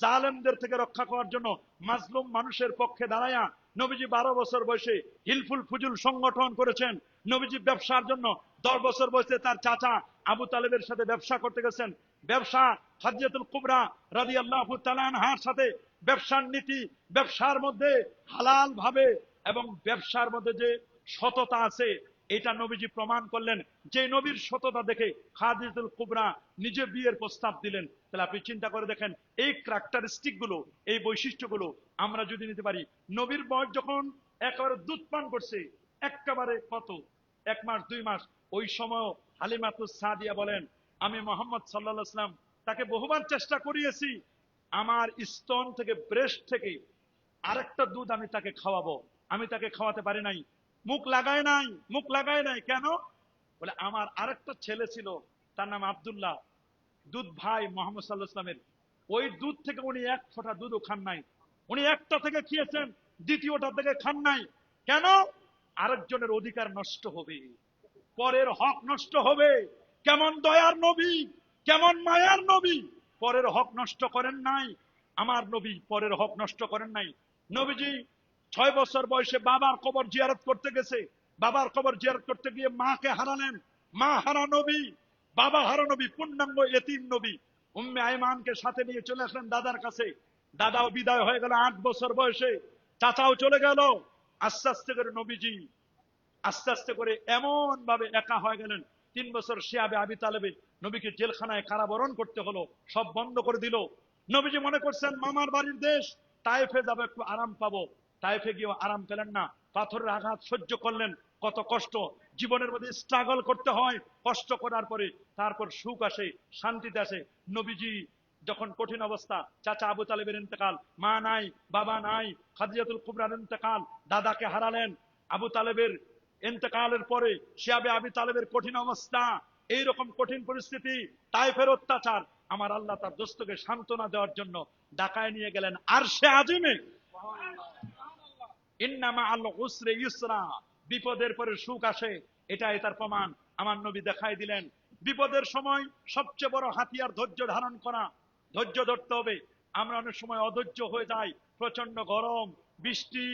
জালেমদের থেকে রক্ষা করার জন্য, মাজলুম মানুষের পক্ষে দাঁড়ায়া নবীজি 12 বছর বয়সে হিলফুল ফুজুল সংগঠন করেছেন। নবীজি ব্যবসার জন্য 10 বছর বয়সে তার চাচা আবু তালেবের সাথে ব্যবসা করতে গেছেন, ব্যবসা খাদিজাতুল কুবরা রাদিয়াল্লাহু তাআলা আনহার সাথে ব্যবসার নীতি, ব্যবসার মধ্যে হালাল ভাবে এবং ব্যবসার মধ্যে যে সততা আছে এটা নবীজি প্রমাণ করলেন। যে নবীর সততা দেখে খাদিজাতুল কুবরা নিজে বিয়ের প্রস্তাব দিলেন। তাহলে আপনি চিন্তা করে দেখেন এই ক্যারেক্টারিস্টিক গুলো, এই বৈশিষ্ট্যগুলো আমরা যদি নিতে পারি। নবীর বয়স যখন একেবারে দুধ পান করছে, একেবারে কত 1 মাস 2 মাস, ওই সময় হালিমাতুস সাদিয়া বলেন, আমি মোহাম্মদ সাল্লাল্লাহু আলাইহি ওয়াসাল্লাম তাকে বহুবার চেষ্টা করিয়েছি, আমার স্তন থেকে, ব্রেস্ট থেকে আরেকটা দুধ আমি তাকে খাওয়াবো, আমি তাকে খাওয়াতে পারি নাই, মুখ লাগায় নাই, মুখ লাগায় নাই। কেন? বলে আমার আরেকটা ছেলে ছিল, তার নাম আব্দুল্লাহ, দুধ ভাই মোহাম্মদ সাল্লাল্লাহু আলাইহি ওয়াসাল্লামের, ওই দুধ থেকে উনি 1 ফোঁটা দুধও খান নাই। উনি একটা থেকে খেয়েছেন, দ্বিতীয়টা থেকে খান নাই। কেন? আরেকজনের অধিকার নষ্ট হবে, পরের হক নষ্ট হবে। কেমন দয়ার নবী, কেমন মায়ার নবী, পরের হক নষ্ট করেন নাই। আমার নবী পরের হক নষ্ট করেন নাই। নবীজি 6 বছর বয়সে বাবার কবর জিয়ারত করতে গেছে, বাবার কবর জিয়ারত করতে গিয়ে মাকে হারালেন। মা হারা নবী, বাবা হারা নবী, পূর্ণাঙ্গ এতিম নবী। উম্মে আইমানকে সাথে নিয়ে চলে আসলেন দাদার কাছে। দাদাও বিদায় হয়ে গেল 8 বছর বয়সে, চাচাও চলে গেল। আস্তে আস্তে করে নবীজি আস্তে আস্তে করে এমন ভাবে একা হয়ে গেলেন। 3 বছর শিয়াবে আবি তালেবে নবীকে জেলখানায় কারাবরণ করতে হলো, সব বন্ধ করে দিল। নবীজি মনে করছেন মামার বাড়ির দেশ, তায়েফে যাবো, একটু আরাম পাবো। তায়েফে গিয়ে আরাম পেলেন না, পাথরের আঘাত সহ্য করলেন। কত কষ্ট, জীবনের মধ্যে স্ট্রাগল করতে হয়, কষ্ট করার পরে তারপর সুখ আসে, শান্তিতে আসে। নবীজি যখন কঠিন অবস্থা, চাচা আবু তালেবের ইন্তেকাল, মা নাই, বাবা নাই, খাদিজাতুল কুবরার ইন্তেকাল, দাদাকে হারালেন। আবু তালেবের ইন্তেকালের পরে শিয়াবে আবি তালেবের কঠিন অবস্থা, এইরকম কঠিন পরিস্থিতি, তায়েফের অত্যাচার। আমার আল্লাহ তার দোস্তকে সান্ত্বনা দেওয়ার জন্য ঢাকায় নিয়ে গেলেন আরশে আজিমে। ইন্নামা আল উসরি ইউসরা, বিপদের পরে সুখ আসে, এটাই তার প্রমাণ। আমার নবী দেখাই দিলেন বিপদের সময় সবচেয়ে বড় হাতিয়ার ধৈর্য ধারণ করা। ধৈর্য ধরতে হবে। আমরা অনেক সময় অধৈর্য হয়ে যাই, প্রচন্ড গরম, বৃষ্টি,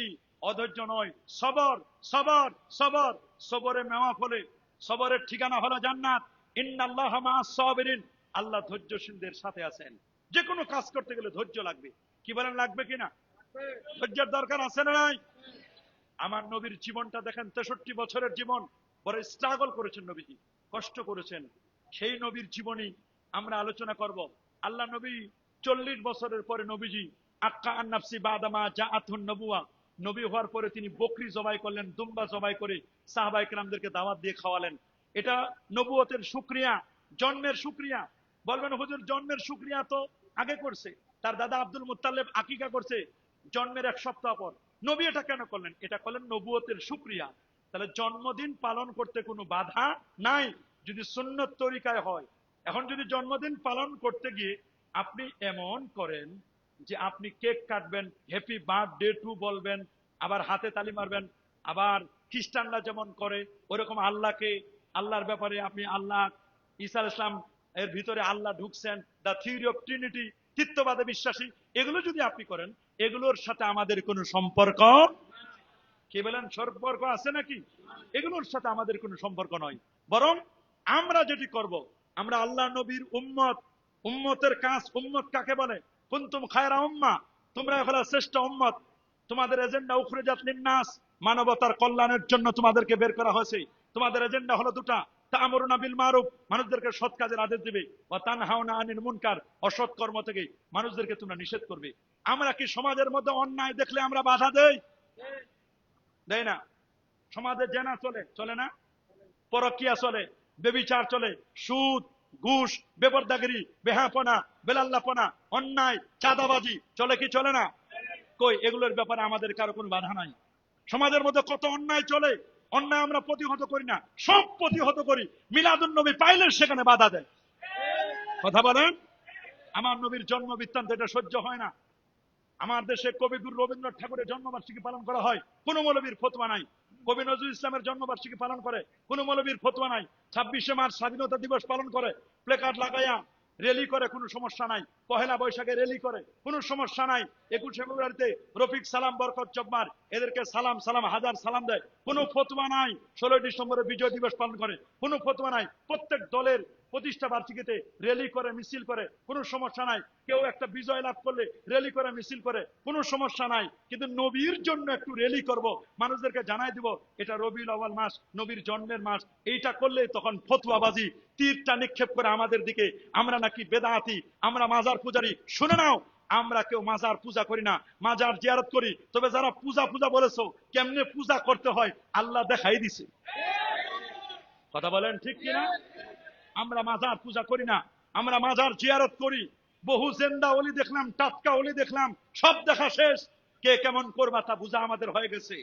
অধৈর্য নয়, সবর, সবর, সবর। সবরে মেওয়া ফলে, সবরের ঠিকানা হলো জান্নাত। ইন্নাল্লাহা মাআস সাবিরিন, আল্লাহ ধৈর্যশীলদের সাথে আছেন। যে কোনো কাজ করতে গেলে ধৈর্য লাগবে। কি বলেন, লাগবে কিনা? ধৈর্যের দরকার আছে না নাই? আমার নবীর জীবনটা দেখেন, 63 বছরের জীবন, বড় স্ট্রাগল করেছেন নবীজি, কষ্ট করেছেন। সেই নবীর জীবনী আমরা আলোচনা করব। আল্লাহ নবী 40 বছরের পরে নবীজি আক্কা আন নাফসি বাদামা জাআতুন নবুয়া, নবী হওয়ার পরে তিনি বকরি জবাই করলেন, দুম্বা জবাই করে সাহাবায়ে কেরামদেরকে দাওয়াত দিয়ে খাওয়ালেন। এটা নবুয়তের শুকরিয়া, জন্মের শুকরিয়া। বলবেন হুজুর জন্মের শুকরিয়া তো আগে করছে, তার দাদা আব্দুল মুত্তালিব আকিকা করছে জন্মের 1 সপ্তাহ পর। নবী এটা কেন করলেন? এটা করলেন নবুয়তের শুকরিয়া। তাহলে জন্মদিন পালন করতে কোনো বাধা নাই, যদি সুন্নত তরিকায় হয়। এখন যদি জন্মদিন পালন করতে গিয়ে আপনি এমন করেন যে আপনি কেক কাটবেন, হ্যাপি বার্থডে টু বলবেন, আবার হাতে তালি মারবেন, আবার খ্রিস্টানরা যেমন করে ওরকম আল্লাহকে, আল্লাহর ব্যাপারে আপনি আল্লাহ, ঈসা আলাইহিস সালাম এর ভিতরে আল্লাহ ঢুকছেন, দা থিওরি অফ ট্রিনিটি, তৃতীয়বাদে বিশ্বাসী, এগুলো যদি আপনি করেন, এগুলোর সাথে আমাদের কোনো সম্পর্ক, কি বলেন, সম্পর্ক আছে নাকি? এগুলোর সাথে আমাদের কোনো সম্পর্ক নয়। বরং আমরা যেটি করব, আমরা আল্লাহ নবীর উম্মত, উম্মতের কাজ। উম্মত কাকে বলে? কুনতুম খায়রা উম্মাহ, তোমরা হলো শ্রেষ্ঠ উম্মত। তোমাদের এজেন্ডা উখরিজাত লিন্নাস, মানবতার কল্যাণের জন্য তোমাদেরকে বের করা হয়েছে। তোমাদের এজেন্ডা হলো দুটা, তা'মুরুনা বিল মারুফ, মানুষদেরকে সৎ কাজের আদেশ দিবে, ওয়া তানহাউনা আনিল মুনকার, অসৎ কর্ম থেকে মানুষদেরকে তোমরা নিষেধ করবে। আমরা কি সমাজের মধ্যে অন্যায় দেখলে আমরা বাধা দেই? দেয় না। সমাজে জেনা চলে, চলে না? পরকিয়া চলে, বেবিচার চলে, সুদ, ঘুষ, বেপরদাগিরি, বেহাপনা, বেলাল্লাপনা, অন্যায়, চাঁদাবাজি চলে কি চলে না? কই, এগুলোর ব্যাপারে আমাদের কারো কোনো বাধা নাই। সমাজের মধ্যে কত অন্যায় চলে, অন্যায় আমরা প্রতিহত করি না? সব প্রতিহত করি। মিলাদুন নবী পাইলে সেখানে বাধা দেয়। কথা বলেন। আমার নবীর জন্ম বৃত্তান্ত, এটা সহ্য হয় না। আমার দেশে কবিগুরু রবীন্দ্রনাথ ঠাকুরের জন্মবার্ষিকী পালন করা হয়, কোন মৌলবীর ফতোয়া নাই। কবি নজরুল ইসলামের জন্মবার্ষিকী পালন করে, কোন মৌলবীর ফতোয়া নাই। 26শে মার্চ স্বাধীনতা দিবস পালন করে, প্লেকার্ড লাগাইয়া রেলি করে, কোনো সমস্যা নাই। পহেলা বৈশাখে রেলি করে, কোনো সমস্যা নাই। 21 ফেব্রুয়ারিতে রফিক সালাম বরকত জব্বার এদেরকে সালাম সালাম হাজার সালাম দেয়। কোনো ফতোয়া নাই 16 ডিসেম্বরে বিজয় দিবস পালন করে, কোনো ফতোয়া নাই। প্রত্যেক দলের প্রতিষ্ঠা বার্ষিকীতে র্যালি করে, মিছিল করে, কোনো সমস্যা নাই। কেউ একটা বিজয় লাভ করলে র্যালি করে, মিছিল করে, কোনো সমস্যা নাই। কিন্তু নবীর জন্য একটু র্যালি করব, মানুষদেরকে জানাই দিব এটা রবিউল আউয়াল মাস, নবীর জন্মের মাস, এইটা করলে তখন ফতোয়াবাজি তীরটা নিক্ষেপ করে আমাদের দিকে, আমরা নাকি বেদাতি, আমরা মাজার পূজারি। শুনে নাও, আমরা কেউ মাজার পূজা করি না, মাজার জিয়ারত করি। তবে যারা পূজা পূজা বলেছো, কেমনে পূজা করতে হয় আল্লাহ দেখাই দিছে। কথা বলেন ঠিক কিনা? আমরা মাজার পূজা করি না, আমরা মাজার জিয়ারত করি। বহু জেন্দা ওলি দেখলাম, টাটকা ওলি দেখলাম, সব দেখা শেষ। কে কেমন করবা তা বুঝা আমাদের হয়ে গেছে।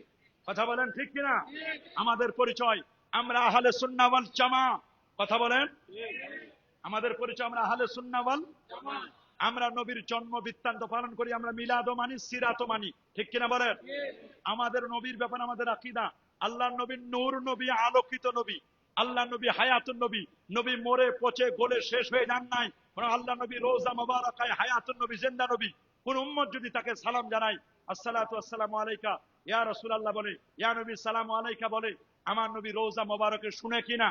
কথা বলেন ঠিক কিনা? আমাদের পরিচয় আমরা আহলে সুন্নাহ ওয়াল জামাত। কথা বলেন, আমাদের পরিচয় আমরা আহলে সুন্নাহ ওয়াল জামাত। আমরা নবীর জন্ম বৃত্তান্ত পালন করি, আমরা মিলাদও মানি, সিরাতও মানি। ঠিক কিনা বলেন? আমাদের নবীর ব্যাপারে আমাদের আকীদা, আল্লাহ নবী নূর নবী, আলোকিত নবী। আল্লাহ নবী হায়াতুন নবী, নবী মরে পচে গলে শেষ হয়ে যান নাই। আল্লাহ নবী রোজা মুবারাকায় হায়াতুন নবী, জিন্দা নবী। কোন উম্মত যদি তাকে সালাম জানায়, আসসালাতু ওয়াসসালামু আলাইকা ইয়া রাসূলুল্লাহ বলে, ইয়া নবী সালামু আলাইকা বলে, আমার নবী রোজা মুবারকে শুনে কিনা?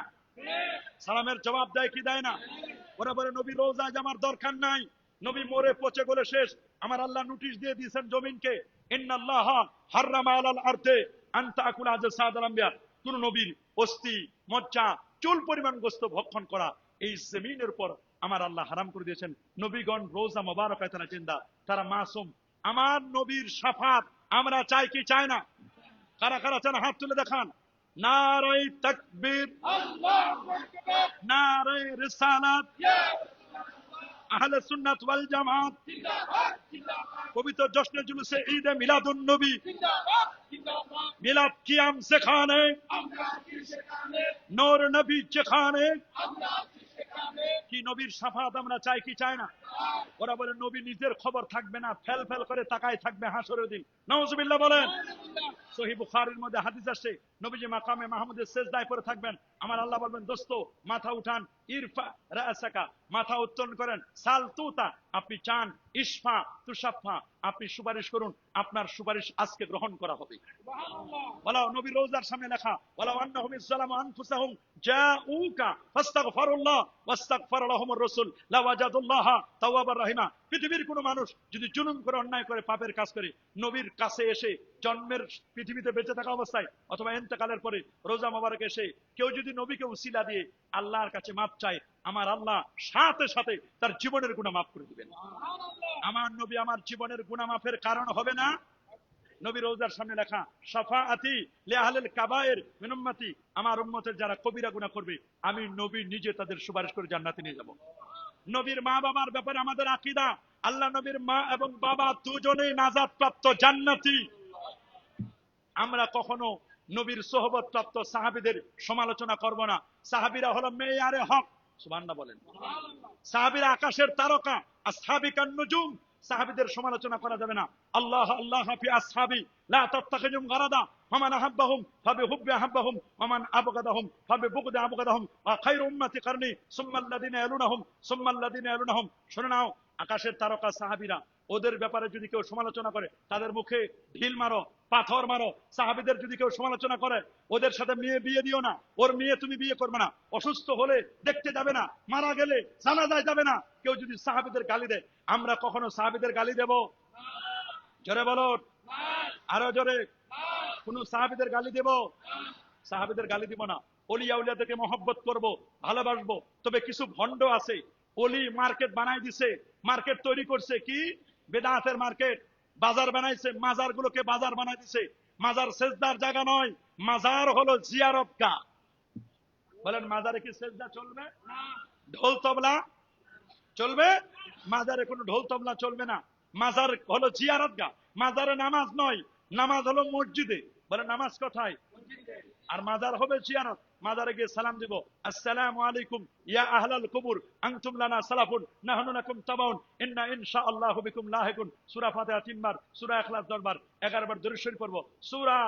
সালামের জবাব দেয় কি দেয় না? ওরা বলে নবী রোজা আমার দরকার নাই, নবী মরে পচে গলে শেষ। আমার আল্লাহ নোটিশ দিয়ে দিয়েছেন জমিনকে, ইন্নাল্লাহ হাররামা আলাল আরদে আন তাকুলা আজসাদাল আম্বিয়া, কোন নবীর অস্থি, মজ্জা, চুল পরিমাণ গোশত ভক্ষণ করা এই জমিনের উপর আমার আল্লাহ হারাম করে দিয়েছেন। নবীগণ রোজা মুবারকায় তারা জিন্দা, তারা মাসুম। আমার নবীর শাফাত আমরা চাই কি চাই না? কারা কারা চান হাত তুলে দেখান। নারে তাকবীর, আল্লাহু আকবার, নারে রিসালাত, আহলে সুন্নাত ওয়াল জামাত, জিন্দাবাদ জিন্দাবাদ। পবিত্র জশ্নে জুলুসে ঈদে মিলাদুন নবী, জিন্দাবাদ জিন্দাবাদ। মিলাদ কিয়াম সেখানে, আমরা আছি সেখানে। নূর নবী যেখানে, আমরা আছি সেখানে। কি নবীর শাফাত আমরা চাই কি চাই না? ওরা বলে নবী নিজের খবর থাকবে না, ফেল ফেল করে তাকায় থাকবে হাসরের দিন। নাউজুবিল্লাহ বলেন। সহিহ বুখারীর মধ্যে হাদিস আসছে, নবীজি মাকামে মাহমুদের সিজদায় পড়ে থাকবেন, আমার আল্লাহ বলবেন দোস্ত মাথা উঠান, ইরফা রাসাকা, মাথা উত্তোলন করেন, সাল তুতা, আপনি চান, ইশফা তুশাফা, আপনি সুপারিশ করুন, আপনার সুপারিশ আজকে গ্রহণ করা হবে। সুবহানাল্লাহ। ওয়ালা নবী রোজার সামনে লেখা, ওয়ালা আন্নাহুম ইসলামু আনফুসাহুম জাউকা ফাস্তাগফিরুল্লাহ ওয়াস্তাগফার লাহুমুর রাসূল লাওয়াজাদুল্লাহ তাওয়াবার রহিমা। পৃথিবীর কোন মানুষ যদি জুলুম করে, অন্যায় করে, পাপের কাজ করে, নবীর কাছে এসে জন্মের পৃথিবীতে বেঁচে থাকা অবস্থায় অথবা ইন্তেকালের পরে রোজা মোবারক এসে কেউ যদি নবীকে উসিলা দিয়ে আল্লাহর কাছে মাপ চায়, আমার আল্লাহ সাথে সাথে তার জীবনের গুনাহ মাফ করে দিবেন। আমার নবী আমার জীবনের গুনাহ মাফের কারণ হবে না? নবী রোজার সামনে লেখা, শাফাআতি লি আহলিল কাবায়ের মিন উম্মতি, আমার উম্মতের যারা কবিরা গুনাহ করবে আমি নবী নিজে তাদের সুপারিশ করে জান্নাতে নিয়ে যাব। নবীর মা বাবার ব্যাপারে আমাদের আকীদা, আল্লাহ নবীর মা এবং বাবা দুজনেই নাজাত প্রাপ্ত জান্নাতি। আমরা কখনো নবীর সোহবত প্রাপ্ত সাহাবীদের সমালোচনা করব না। সাহাবীরা হলো মেয়ারে হক, সুবহানাল্লাহ বলেন। সাহাবীরা আকাশের তারকা, আসহাবিকান নুজুম, সাহাবীদের সমালোচনা করা যাবে না। আল্লাহ আল্লাহ ফি আসহাবি লা তাত্তাখিজুম গারাদা ফামান আহাব্বাহুম ফাবিহুব্বি আহাব্বাহুম ওয়ামান আবগাদাহুম ফাবিবুগদি আবগাদাহুম ওয়া খায়রু উম্মতি কারনি সুম্মাল্লাযিনা ইয়ালুনাহুম সুম্মাল্লাযিনা ইয়ালুনাহুম। শুনে নাও, আকাশের তারকা সাহাবীরা, ওদের ব্যাপারে যদি কেউ সমালোচনা করে তাদের মুখে ঢিল মারো, পাথর মারো। সাহাবীদের যদি কেউ সমালোচনা করে ওদের সাথে মেয়ে বিয়ে দিও না, ওর মেয়ে তুমি বিয়ে করবে না, অসুস্থ হলে দেখতে যাবে না, মারা গেলে জানাজায় যাবে না। কেউ যদি সাহাবীদের গালি দেয়, আমরা কখনো সাহাবীদের গালি দেব? জোরে বলো, আরো জোরে। কোন সাহাবীদের গালি দেব? সাহাবীদের গালি দিব না। ওলিয়া উলিয়াদেরকে মহব্বত করব, ভালোবাসবো। তবে কিছু ভণ্ড আছে, ওলি মার্কেট বানাই দিছে, মার্কেট তৈরি করছে, কি বেদাতের মার্কেট, বাজার বানাইছে, মাজার গুলোকে বাজার বানাই দিছে। মাজার সেজদার জায়গা নয়, মাজার হলো জিয়ারত গাহ। বলেন মাজারে কি সেজদা চলবে? ঢোল তবলা চলবে? মাজারে কোনো ঢোল তবলা চলবে না। মাজার হলো জিয়ারত গাহ, মাজারে নামাজ নয়, নামাজ হলো মসজিদে। বলে নামাজ কোথায়? আর মাজার হবে জিয়ারত। মাজারে গিয়ে সালাম দিব, আসসালামু আলাইকুম ইয়া আহলাল কুবুর আনতুম লানা সালাফুন নাহনু লাকুম তাবাউন ইন্না ইনশাআল্লাহু বিকুম লাহিকুন। সূরা ফাতিহা 3 বার, সূরা ইখলাস 10 বার, 11 বার দরুদ শরীফ পড়ব, সূরা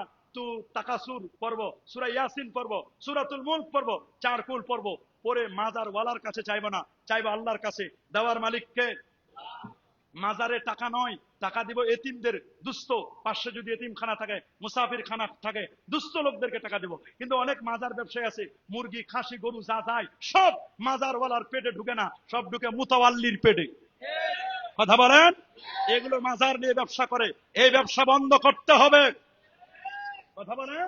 তাকাসুর পড়ব, সূরা ইয়াসিন পড়ব, সূরাতুল মুলক পড়ব, 4 কুল পড়ব। পরে মাজার ওয়ালার কাছে চাইবো না, চাইবো আল্লাহর কাছে। দেওয়ার মালিক কে? মাজারে টাকা নয়, টাকা দিব এতিমদের, দুস্থ পাশে যদি এতিমখানা থাকে, মুসাফির খানা থাকে, দুস্থ লোকদেরকে টাকা দিব। কিন্তু অনেক মাজার ব্যবসায়ী আছে, মুরগি খাসি গরু যা যায় সব মাজারওয়ালার পেটে ঢুকে না, সব ঢুকে মুতাওয়াল্লির পেটে। কথা বলেন, এগুলো মাজার নিয়ে ব্যবসা করে, এই ব্যবসা বন্ধ করতে হবে। কথা বলেন,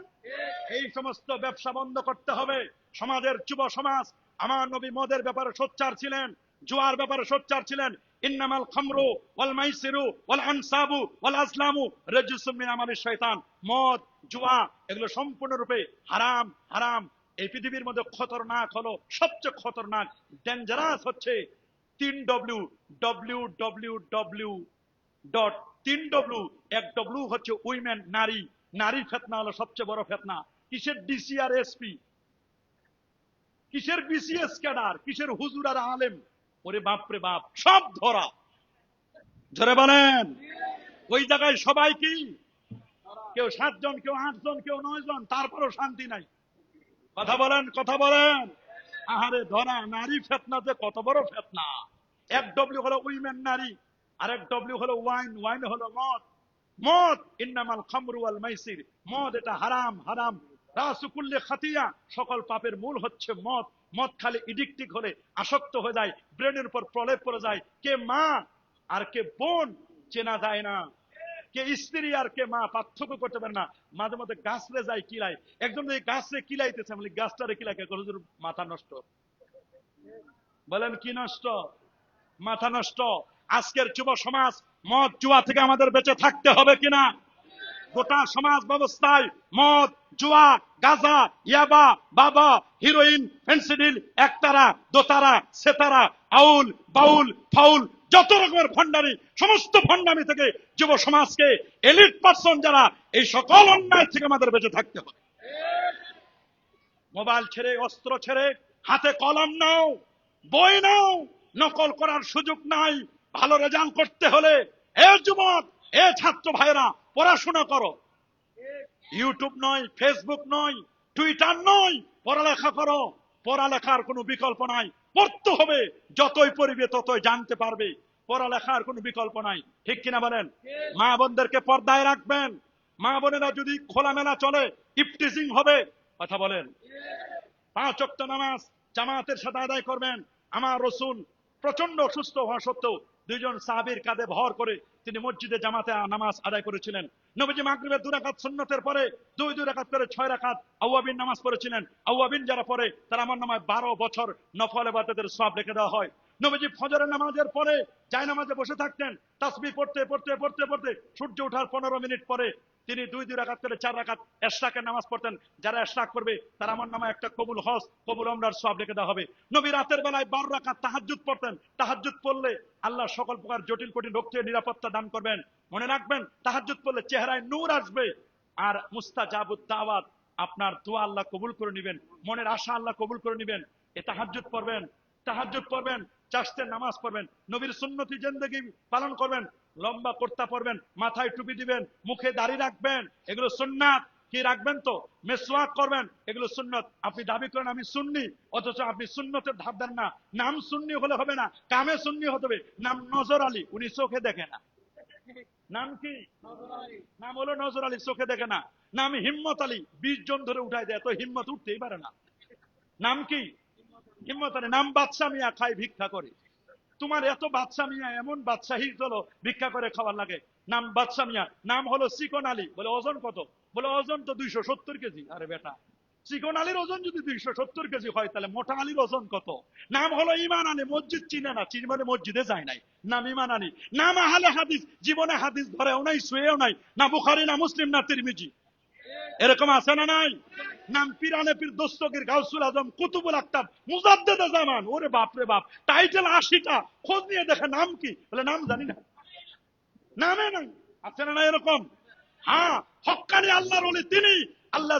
এই সমস্ত ব্যবসা বন্ধ করতে হবে। সমাজের যুব সমাজ, আমার নবী মদের ব্যাপারে সোচ্চার ছিলেন, জুয়ার ব্যাপারে সোচ্চার ছিলেন। ইন্নামাল খামরু ওয়াল মাইসিরু ওয়াল আনসাবু ওয়াল আজলামু রাজসুম মিন আমালিশ শয়তান। মদ, জুয়া এগুলো সম্পূর্ণরূপে হারাম, হারাম। এই পৃথিবীর মধ্যে খতরনাক হলো, সবচেয়ে খতরনাক ডেঞ্জারাস হচ্ছে 3W, www. 3W, এক ডব্লিউ হচ্ছে উইমেন, নারী। নারী ফেতনা হলো সবচেয়ে বড় ফেতনা। কিসের ডিসি আর এসপি, কিসের বিসিএস ক্যাডার, কিসের হুজুর আর আলেম, ওরে বাপরে বাপ, সব ধরা। জোরে বলেন, ওই জায়গায় সবাই কি, কেউ 7 জন, কেউ 8 জন, কেউ 9 জন, তারপরও শান্তি নাই। কথা বলেন, কথা বলেন। আহারে ধরা, নারী ফেতনা যে কত বড় ফেতনা। এক ডব্লিউ হলো উইমেন, নারী, আর এক ডব্লিউ হলো ওয়াইন, ওয়াইন হলো মদ। মদ, ইন্নামাল খামরু ওয়াল মাইসির, মদ এটা হারাম, হারাম। রাসুকুল্লি খাতিয়া, সকল পাপের মূল হচ্ছে মদ। মদ খালি এডিক্টিভ হলে, আসক্ত হয়ে যায়, ব্রেনের উপর প্রলেপ পড়ে যায়। কে মা আর কে বোন চেনা যায় না, কে স্ত্রী আর কে মা পার্থক্য করতে পারে না। মাঝে মধ্যে গাছরে যায় কিলাই, একজন এই গাছরে কিলাইতেছে, বলি গাছটারে কিলাকে, মাথা নষ্ট। বলেন কি নষ্ট? মাথা নষ্ট। আজকের যুব সমাজ মদ জুয়া থেকে আমাদের বেঁচে থাকতে হবে কিনা? গোটা সমাজ ব্যবস্থায় মদ, জুয়া, গাঁজা, ইয়াবা, বাবা, হিরোইন, ফেন্সিডিল, একতারা, দোতারা, সেতারা, আউল, বাউল, ফাউল, যত রকমের ভণ্ডামি, সমস্ত ভণ্ডামি থেকে যুব সমাজকে, এলিট পার্সন যারা, এই সকল অন্যায় থেকে আমাদের বেঁচে থাকতে হবে। মোবাইল ছেড়ে, অস্ত্র ছেড়ে, হাতে কলম নাও, বই নাও, নকল করার সুযোগ নাই। ভালো রেজাল্ট করতে হলে এ যুবক, এ ছাত্র ভাইরা পড়াশোনা করো। ইউটিউব নয়, ফেসবুক নয়, টুইটার নয়, পড়ালেখা করো। পড়ালেখার কোনো বিকল্প নাই, পড়তে হবে। যতই পড়বে ততই জানতে পারবে, পড়ালেখার কোনো বিকল্প নাই। ঠিক কিনা বলেন? মা বোনদেরকে পর্দায় রাখবেন। মা বোনেরা যদি খোলামেলা চলে, ইফটিজিং হবে। কথা বলেন। 5 ওয়াক্ত নামাজ জামাতের সাথে আদায় করবেন। আমার রাসূল প্রচন্ড অসুস্থ হওয়া সত্ত্বেও 2 জন সাহাবীর কাঁধে ভর করে তিনি মসজিদে জামাতে নামাজ আদায় করেছিলেন। নবীজি মাগরিবের 2 রাকাত সুন্নতের পরে 2 রাকাত করে 6 রাকাত আওয়াবিন নামাজ পড়েছিলেন। আওয়াবিন যারা পড়ে তারা আমার নামায় 12 বছর নফল ইবাদতের সওয়াব লিখে দেওয়া হয়। নবীজি ফজরের নামাজের পরে জায়নামাজে বসে থাকতেন, তাসবিহ পড়তে পড়তে পড়তে পড়তে সূর্য ওঠার 15 মিনিট পরে তিনি 2 রাকাত করে 4 রাকাত ইশরাকের নামাজ পড়তেন। যারা ইশরাক করবে তারা আমার নামে একটা কবুল হজ, কবুল উমরার সওয়াব লিখে দেওয়া হবে। নবী রাতের বেলায় 12 রাকাত তাহাজ্জুদ পড়তেন। তাহাজ্জুদ পড়লে আল্লাহ সকল প্রকার জটিল কঠিন রোগ থেকে নিরাপত্তা দান করবেন। মনে রাখবেন, তাহাজ্জুদ পড়লে চেহারায় নূর আসবে। আর মুস্তাজাবুদ দাওয়াত, আপনার দোয়া আল্লাহ কবুল করে নেবেন, মনের আশা আল্লাহ কবুল করে নেবেন। এই তাহাজ্জুদ পড়বেন, তাহাজ্জুদ পড়বেন, চাষতের নামাজ পড়বেন, নবীর সুন্নতি জিন্দেগি পালন করবেন, লম্বা কুর্তা পরবেন, মাথায় টুপি দিবেন, মুখে দাড়ি রাখবেন, এগুলো সুন্নাত। কি রাখবেন তো? মেসওয়াক করবেন, এগুলো সুন্নত। আপনি দাবি করেন আমি সুন্নি, অথচ আপনি সুন্নতের ধাপ দেন না। নাম সুন্নি হলে হবে না, কামে সুন্নি হতে হবে। নাম নজর আলী, উনি চোখে দেখে না। নাম কি? নাম হলো নজর আলী, চোখে দেখে না। নাম হিম্মত আলী, 20 জন ধরে উঠাই দেয়, তো হিম্মত উঠতেই পারে না। নাম কি? হিম্মত আলী। নাম বাদশা মিয়া, খায় ভিক্ষা করে। তোমার এত বাদশা মিয়া, এমন বাদশাহী চলো ভিক্ষা করে খাবার লাগে। নাম বাদশা মিয়া। নাম হলো চিকন আলী, বলে ওজন কত? বলে ওজন তো 270 কেজি। আরে বেটা, চিকন আলীর ওজন যদি 270 কেজি হয়, তাহলে মোটা আলীর ওজন কত? নাম হলো ইমান আলী, মসজিদ চিনে না, চিনবারে মসজিদে যায় নাই, নাম ইমান আলী। নাম আহলে হাদিস, জীবনে হাদিস ধরেও নাই, শুয়েও নাই, না বুখারী না মুসলিম না তিরমিজি। এরকম আছে না নাই? নাম পিরানে পীর দস্তগীর গাউসুল আজম কুতুবুল আকতাব মুজাদ্দেদে জামান। ওরে বাপ রে বাপ, টাইটেল 80টা, খোঁজ নিয়ে দেখে নাম কি? বলে নাম জানি না, নামে নাই। আছে না না এরকম? হ্যাঁ, হক্কানি আল্লাহর ওলি তিনি আল্লাহ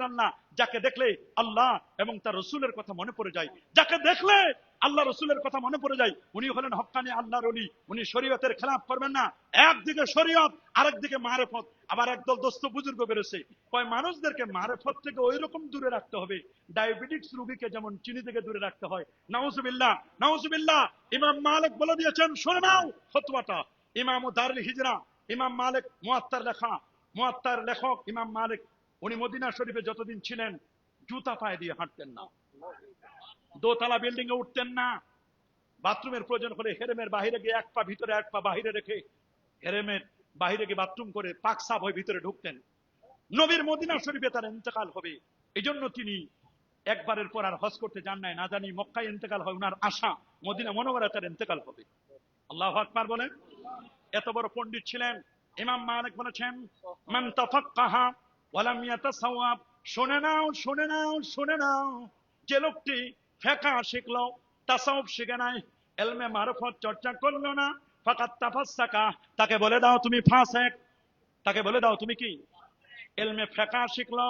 আল্লাহ, যাকে দেখলে আল্লাহ এবং তার রসুলের কথা মনে পড়ে যায়, যাকে দেখলে আল্লাহ রসুলের কথা মনে পড়ে যায়, উনি হলেন হক্কানি আল্লাহর ওলি। উনি শরীয়তের খেলাফ করবেন না। একদিকে শরীয়ত, আরেকদিকে মারেফত। আবার একদল দোস্ত বুজুর্গ বেরোছে, কয় মানুষদেরকে মারেফত থেকে ওই রকম দূরে রাখতে হবে, ডায়াবেটিক্স রোগীকে যেমন চিনি থেকে দূরে রাখতে হয়। নাউজুবিল্লাহ, নাউজুবিল্লাহ। ইমাম মালিক বলে দিয়েছেন, শুনে নাও ফতোয়াটা। ইমাম দারুল হিজরা ইমাম মালিক মুয়াত্তার লেখক ইমাম মালিক, উনি মদিনা শরীফে যতদিন ছিলেন জুতা পায়ে দিয়ে হাঁটতেন না, দোতলা বিল্ডিং এ উঠতেন না, বাথরুমের প্রয়োজন হলে হেরেমের বাহিরে গিয়ে এক পা ভিতরে এক পা বাহিরে রেখে হেরেমের বাহিরে গিয়ে বাথরুম করে পাক সাফ হয়ে ভিতরে ঢুকতেন। নবীর মদিনা শরীফে তার ইন্তেকাল হবে, এই জন্য তিনি একবারের পর আর হজ করতে যান নাই, না জানি মক্কায় ইন্তেকাল হয় উনার আশা মদিনা মনোবরা তার ইন্তেকাল হবে। আল্লাহু আকবার বলেন। এত বড় পণ্ডিত ছিলেন। ইমাম মালিক বলেছেন মান তাফাক্কাহা ওয়া লাম ইয়াতাসাওয়াব, শুনে নাও শুনে নাও শুনে নাও, যে লোকটি ফিকহ শিখলো তাসাউফ শিখে নাই, ইলমে মারফত চর্চা করলো না, ফাকাত তাফাসসাকা, তাকে বলে দাও তুমি ফাসিক, তাকে বলে দাও তুমি কি? ইলমে ফিকহ শিখলো,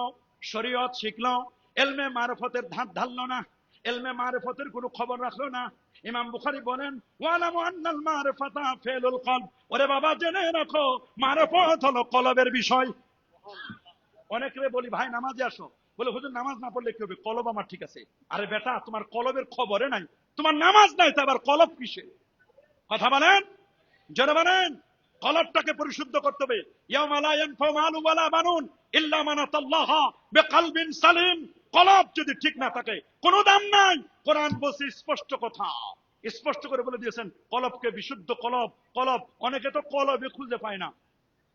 শরীয়ত শিখলো, ইলমে মারফতের ধার ধারলো না, ইলমে মারফতের কোনো খবর রাখলো না। ইমাম বুখারী বলেন ওয়ালামু আন্নাল মারফাতা ফিলুল কলব, ওরে বাবা জেনে রাখো মারফত হলো কলবের বিষয়। অনেকে বলি ভাই নামাজে আসো, বলে হুজুর নামাজ না পড়লে কি হবে, কলব আমার ঠিক আছে। আরে বেটা তোমার কলবের খবরে নাই, তোমার নামাজ নাই তো আবার কলব কিসে? কথা বলেন, জোরে বলেন। কলবটাকে পরিশুদ্ধ করতে হবে। ইয়াউমা লা ইয়ানফাউ মালুন ওয়ালা বানুন ইল্লা মান আতাল্লাহা বিকলবিন সালিম, কলব যদি ঠিক না থাকে কোনো দাম নাই। কোরআন বলছে স্পষ্ট কথা, স্পষ্ট করে বলে দিয়েছেন কলবকে বিশুদ্ধ কলব। কলব অনেকে তো কলবে খুঁজে পায় না,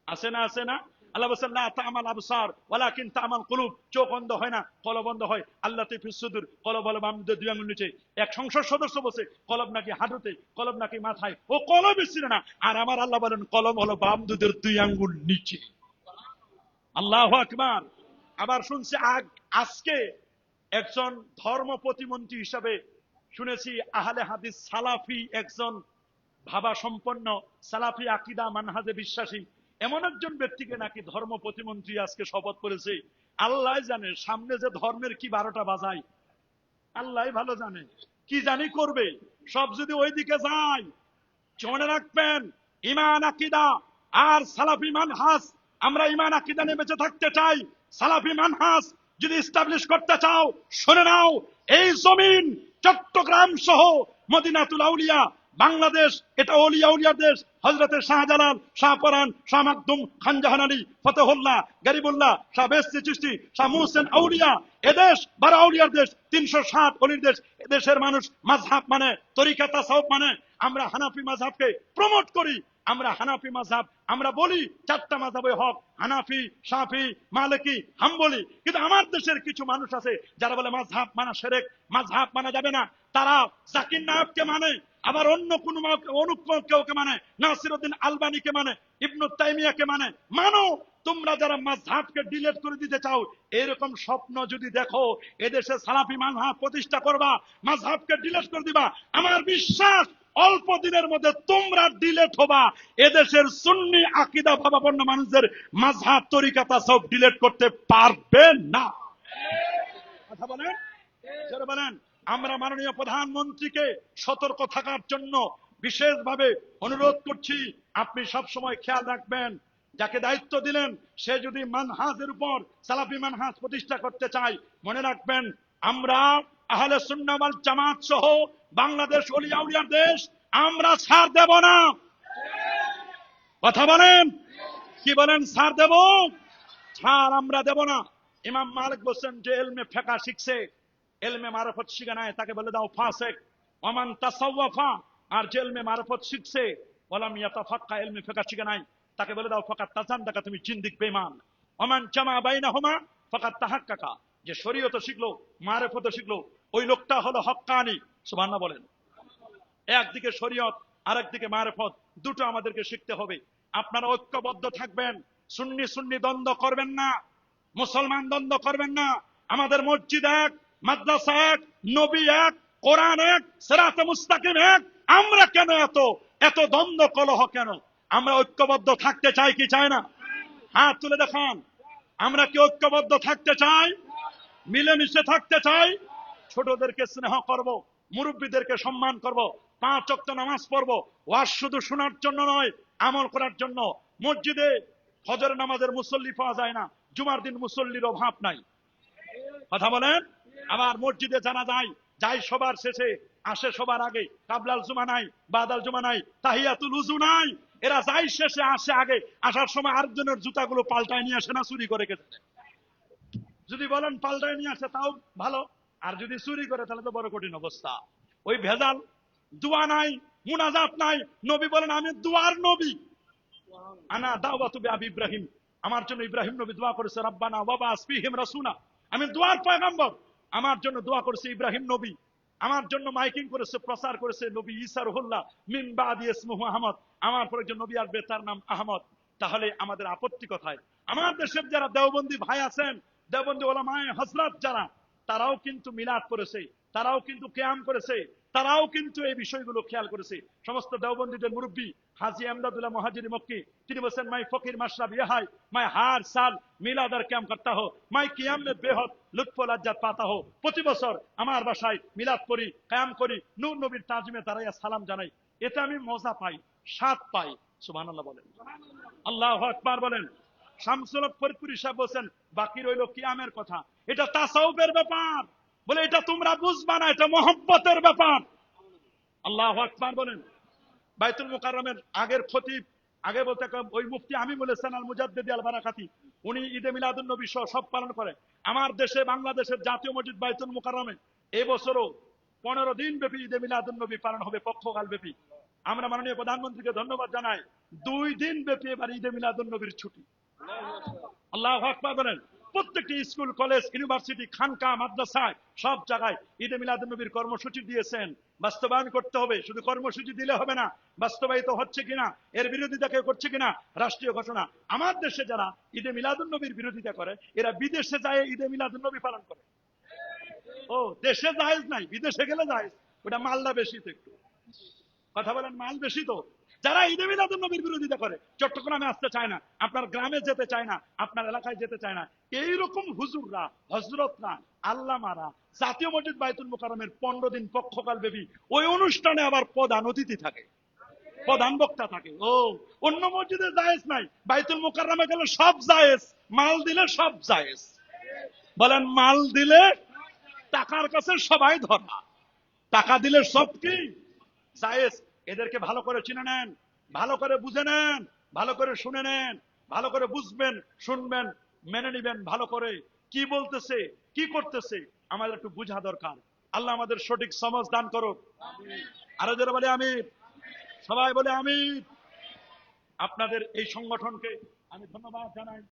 আছে না আছে না? আল্লাহ বলেন লা তা'মাল আবসার ওয়ালাকিন তা'মাল কুলুব, চোখ বন্ধ হয় না কলব বন্ধ হয়। আল্লাহ ফিস সুদুর, কলব হলো বামদের দুই আঙ্গুল নিচে। এক সংসদ সদস্য বসে কলব নাকি হাঁটুতে, কলব নাকি মাথায়, ও কলবই ছিল না। আর আমার আল্লাহ বলেন কলব হলো বামদের দুই আঙ্গুল নিচে। আল্লাহু আকবার। আবার শুনছি আজকে একজন ধর্ম প্রতিমন্ত্রী হিসাবে শুনেছি আহলে হাদিস সালাফি, একজন ভাবা সম্পন্ন সালাফি আকীদা মানহাজে বিশ্বাসী এমন একজন ব্যক্তিকে নাকি ধর্ম প্রতিমন্ত্রী আজকে শপথ করেছে। আল্লাহ জানে সামনে যে ধর্মের কি 12টা বাজায়, আল্লাহ ভালো জানে কি জানি করবে। সব যদি ওইদিকে যায়, মনে রাখবেন ঈমান আকীদা আর সালাফি মানহাজ, আমরা ঈমান আকীদা নিয়ে বেঁচে থাকতে চাই। সালাফি মানহাজ যদি এস্টাবলিশ করতে চাও, শুনে নাও, এই জমিন চট্টগ্রাম সহ মদিনাতুল আউলিয়া বাংলাদেশ, এটা ওলিয়া উলিয়ার দেশ। হযরতে শাহজালাল, শাহপরান, শাহ মাকদুম, খান জাহান আলী, ফতেহুল্লাহ, গরিবুল্লাহ, শাহ বেস্তি চিশতি, শাহ মুহসিন আউলিয়া, এদেশ 12 আউলিয়ার দেশ, 360 অলির দেশ। এদেশের মানুষ মাযহাব মানে, তরিকা তাসাউফ মানে। আমরা হানাফি মাযহাবকে প্রমোট করি। আমরা হানাফি মাযহাব, আমরা বলি 4টা মাযহাবে হক, হানাফি, শাফি, মালিকি, হাম্বলি। কিন্তু আমার দেশের কিছু মানুষ আছে যারা বলে মাযহাব মানা শিরক, মাযহাব মানা যাবে না। তারা জাকির নায়েবকে মানে, আবার অন্য কোন কেউকে মানে, নাসিরউদ্দিন আলবানীকে মানে, ইবনে তাইমিয়াকে মানে। মানো, তোমরা যারা মাযহাবকে ডিলিট করে দিতে চাও, এরকম স্বপ্ন যদি দেখো এদেশে সালাফি মাযহাব প্রতিষ্ঠা করবা, মাযহাবকে ডিলিট করে দিবা, আমার বিশ্বাস অল্প দিনের মধ্যে তোমরা ডিলিট হবা। এদেশের সুন্নি আকীদা ভাবাপন্ন মানুষদের মাযহাব তরিকা তাসাউফ ডিলিট করতে পারবে না। কথা বলেন, যারা বলেন। আমরা মাননীয় প্রধানমন্ত্রীকে সতর্ক থাকার জন্য বিশেষভাবে অনুরোধ করছি, আপনি সব সময় খেয়াল রাখবেন যাকে দায়িত্ব দিলেন সে যদি মানহাজের উপর সালাফি মানহাজ প্রতিষ্ঠা করতে চায়, মনে রাখবেন আমরা আহলে সুন্নাহ ওয়াল জামাত সহ বাংলাদেশ ওলিয়া উলিয়ার দেশ, আমরা ছাড় দেব না। কথা বলেন, কি বলেন? ছাড় দেব? ছাড় আমরা দেব না। ইমাম মালিক বলছেন যে ইলমে ফিকহ শিখছে, ইলমে মারফত শিখে নাই, তাকে বলে দাও ফাসিক। ওমান তাসাওয়াফা, আর যে ইলমে মারফত শিখছে ওয়ালাম ইয়াতাফাক্কা, ইলমে ফিকহ শিখে নাই, তাকে বলে দাও ফাকাত তাজান্দাকা, তুমি জিন্দিক বেঈমান। ওমান জামা বাইনাহুমা ফাকাত তাহাক্কাকা, যে শরীয়ত শিখলো মারফত শিখলো ওই লোকটা হলো হক্কানি। সুবহানাল্লাহ বলেন। একদিকে শরীয়ত আর একদিকে মারফত, দুটো আমাদেরকে শিখতে হবে। আপনারা ঐক্যবদ্ধ থাকবেন, সুন্নি সুন্নি দ্বন্দ্ব করবেন না, মুসলমান দ্বন্দ্ব করবেন না। আমাদের মসজিদ এক, মাদ্রাসা এক, নবী এক, কোরআন এক, সিরাতে মুস্তাকিম এক। আমরা কেন এত দ্বন্দ্ব কলহ কেন? আমরা ঐক্যবদ্ধ থাকতে চাই কি চাই না? হাত তুলে দেখান। আমরা কি ঐক্যবদ্ধ থাকতে চাই? মিলেমিশে থাকতে চাই? ছোটদেরকে স্নেহ করব, মুরব্বীদেরকে সম্মান করব, 5 ওয়াক্ত নামাজ পড়ব, ওয়াজ শুধু শোনার জন্য নয়, আমল করার জন্য। মসজিদে ফজর নামাজের মুসল্লি পাওয়া যায় না, জুমার দিন মুসল্লির অভাব নাই। কথা বলেন। আবার মসজিদে জানা যায় যাই সবার শেষে, আসে সবার আগে। কাবলাল জুমা নাই, বাদাল জুমা নাই, তাহিয়াতুল উজু নাই। এরা যাই শেষে আসে আগে, আসার সময় আরেকজনের জুতাগুলো পাল্টায় নিয়ে আসে না চুরি করে গেছে। যদি বলেন পাল্টায় নিয়ে আসে তাও ভালো, আর যদি চুরি করে তাহলে তো বড় কঠিন অবস্থা। ওই ভেজাল, দোয়া নাই, মুনাজাত নাই। নবী বলেন আমি দোয়ার নবী, আনা দাওয়াতু বিআবি ইব্রাহিম, আমার জন্য ইব্রাহিম নবী দোয়া করেছে রাব্বানা ওয়াবাস ফীহিম রাসূলা, আমি দোয়ার পয়গম্বর। আমার জন্য দোয়া করেছে ইব্রাহিম নবী, আমার জন্য মাইকিং করেছে, প্রচার করেছে নবী ঈসা রুহুল্লাহ মিন বাদি ইসমুহু আহমদ, আমার পরে একজন নবী আসবে তার নাম আহমদ। তাহলে আমাদের আপত্তি কোথায়? আমার দেশের যারা দেওবন্দি ভাই আছেন, দেওবন্দি ওলামায়ে হযরত যারা, তারাও কিন্তু মিলাদ করেছে, তারাও কিন্তু কিয়াম করেছে, তারাও কিন্তু এই বিষয়গুলো খেয়াল করেছে। সমস্ত দেওবন্দীদের মুরব্বী হাজী আমদাদুল্লাহ মুহাজির মক্কি, তিনি বলেছেন মাই ফকির মাশরাব ইয়ে হাই, मैं हर साल মিলাদ আর কিয়াম করতা হো, मैं কিয়াম में বেহদ লুৎফ ও লজ্জাত পাতা হো। প্রতি বছর আমার বাসায় মিলাদ করি, কিয়াম করি, নূর নবীর তাজমে দাঁড়াইয়া সালাম জানাই, এতে আমি মজা পাই, স্বাদ পাই। সুবহানাল্লাহ বলেন, আল্লাহু আকবার বলেন। শামসুল হক ফরিদপুরি সাহেব বলেন বাকি রইল কিয়ামের কথা, এটা তাসাউফের ব্যাপার। বলে এটা তোমরা বুঝবা না, এটা মহব্বতের ব্যাপার। আল্লাহু আকবার বলেন। বাইতুল মুকাররমের আগের খতিব, আগে বলতে ওই মুফতি আমি বলেছেন আল মুজাদ্দিদি আল বারাকাতি, উনি ঈদে মিলাদুন নবী সহ সব পালন করে। আমার দেশে বাংলাদেশের জাতীয় মসজিদ বাইতুল মুকাররমে এই বছরও 15 দিন ব্যাপী ঈদে মিলাদুন নবী পালন হবে, পক্ষকাল ব্যাপী। আমরা মাননীয় প্রধানমন্ত্রীকে ধন্যবাদ জানাই, 2 দিন ব্যাপী এবার ঈদে মিলাদুন নবীর ছুটি। আল্লাহু আকবার বলেন। প্রত্যেকটি স্কুল, কলেজ, ইউনিভার্সিটি, খানকা, মাদ্রাসায় সব জায়গায় ঈদে মিলাদুন নবীর কর্মসূচি দিয়েছেন, বাস্তবায়ন করতে হবে। শুধু কর্মসূচি দিলে হবে না, বাস্তবায়িত হচ্ছে কিনা, এর বিরোধিতা কেউ করছে কিনা, রাষ্ট্রীয় ঘোষণা। আমার দেশে যারা ঈদে মিলাদুন নবীর বিরোধিতা করে, এরা বিদেশে যায় ঈদে মিলাদুন নবী পালন করে। ও দেশে জায়েজ নাই, বিদেশে গেলে জায়েজ, ওটা মালদা বেশি তো একটু। কথা বলেন, মাল বেশি তো। যারা ঈদে মিলাদুন নবীর বিরোধিতা করে, চট্টগ্রামে আসতে চায় না, আপনার গ্রামে যেতে চায় না, আপনার এলাকায় যেতে চায় না, এইরকম হুজুররা, হজরতরা, আল্লামারা জাতীয় মসজিদ বাইতুল মুকাররমের 15 দিন পক্ষকাল ব্যাপী ওই অনুষ্ঠানে আবার প্রধান অতিথি থাকে, প্রধান বক্তা থাকে। ও অন্য মসজিদে জায়েজ নাই, বাইতুল মুকাররমে গেলে সব জায়েজ, মাল দিলে সব জায়েজ। বলেন মাল দিলে টাকার কাছে সবাই ধরা, টাকা দিলে সব কি জায়েজ। এদেরকে ভালো করে চিনে নেন, ভালো করে বুঝে নেন, ভালো করে শুনে নেন, ভালো করে বুঝবেন, শুনবেন, মেনে নিবেন ভালো করে। কি বলতেছে, কি করতেছে, আমাদের একটু বুঝা দরকার। আল্লাহ আমাদের সঠিক সমাজ দান করুক। আরো যারা বলে আমি, সবাই বলে আমি। আপনাদের এই সংগঠনকে আমি ধন্যবাদ জানাই।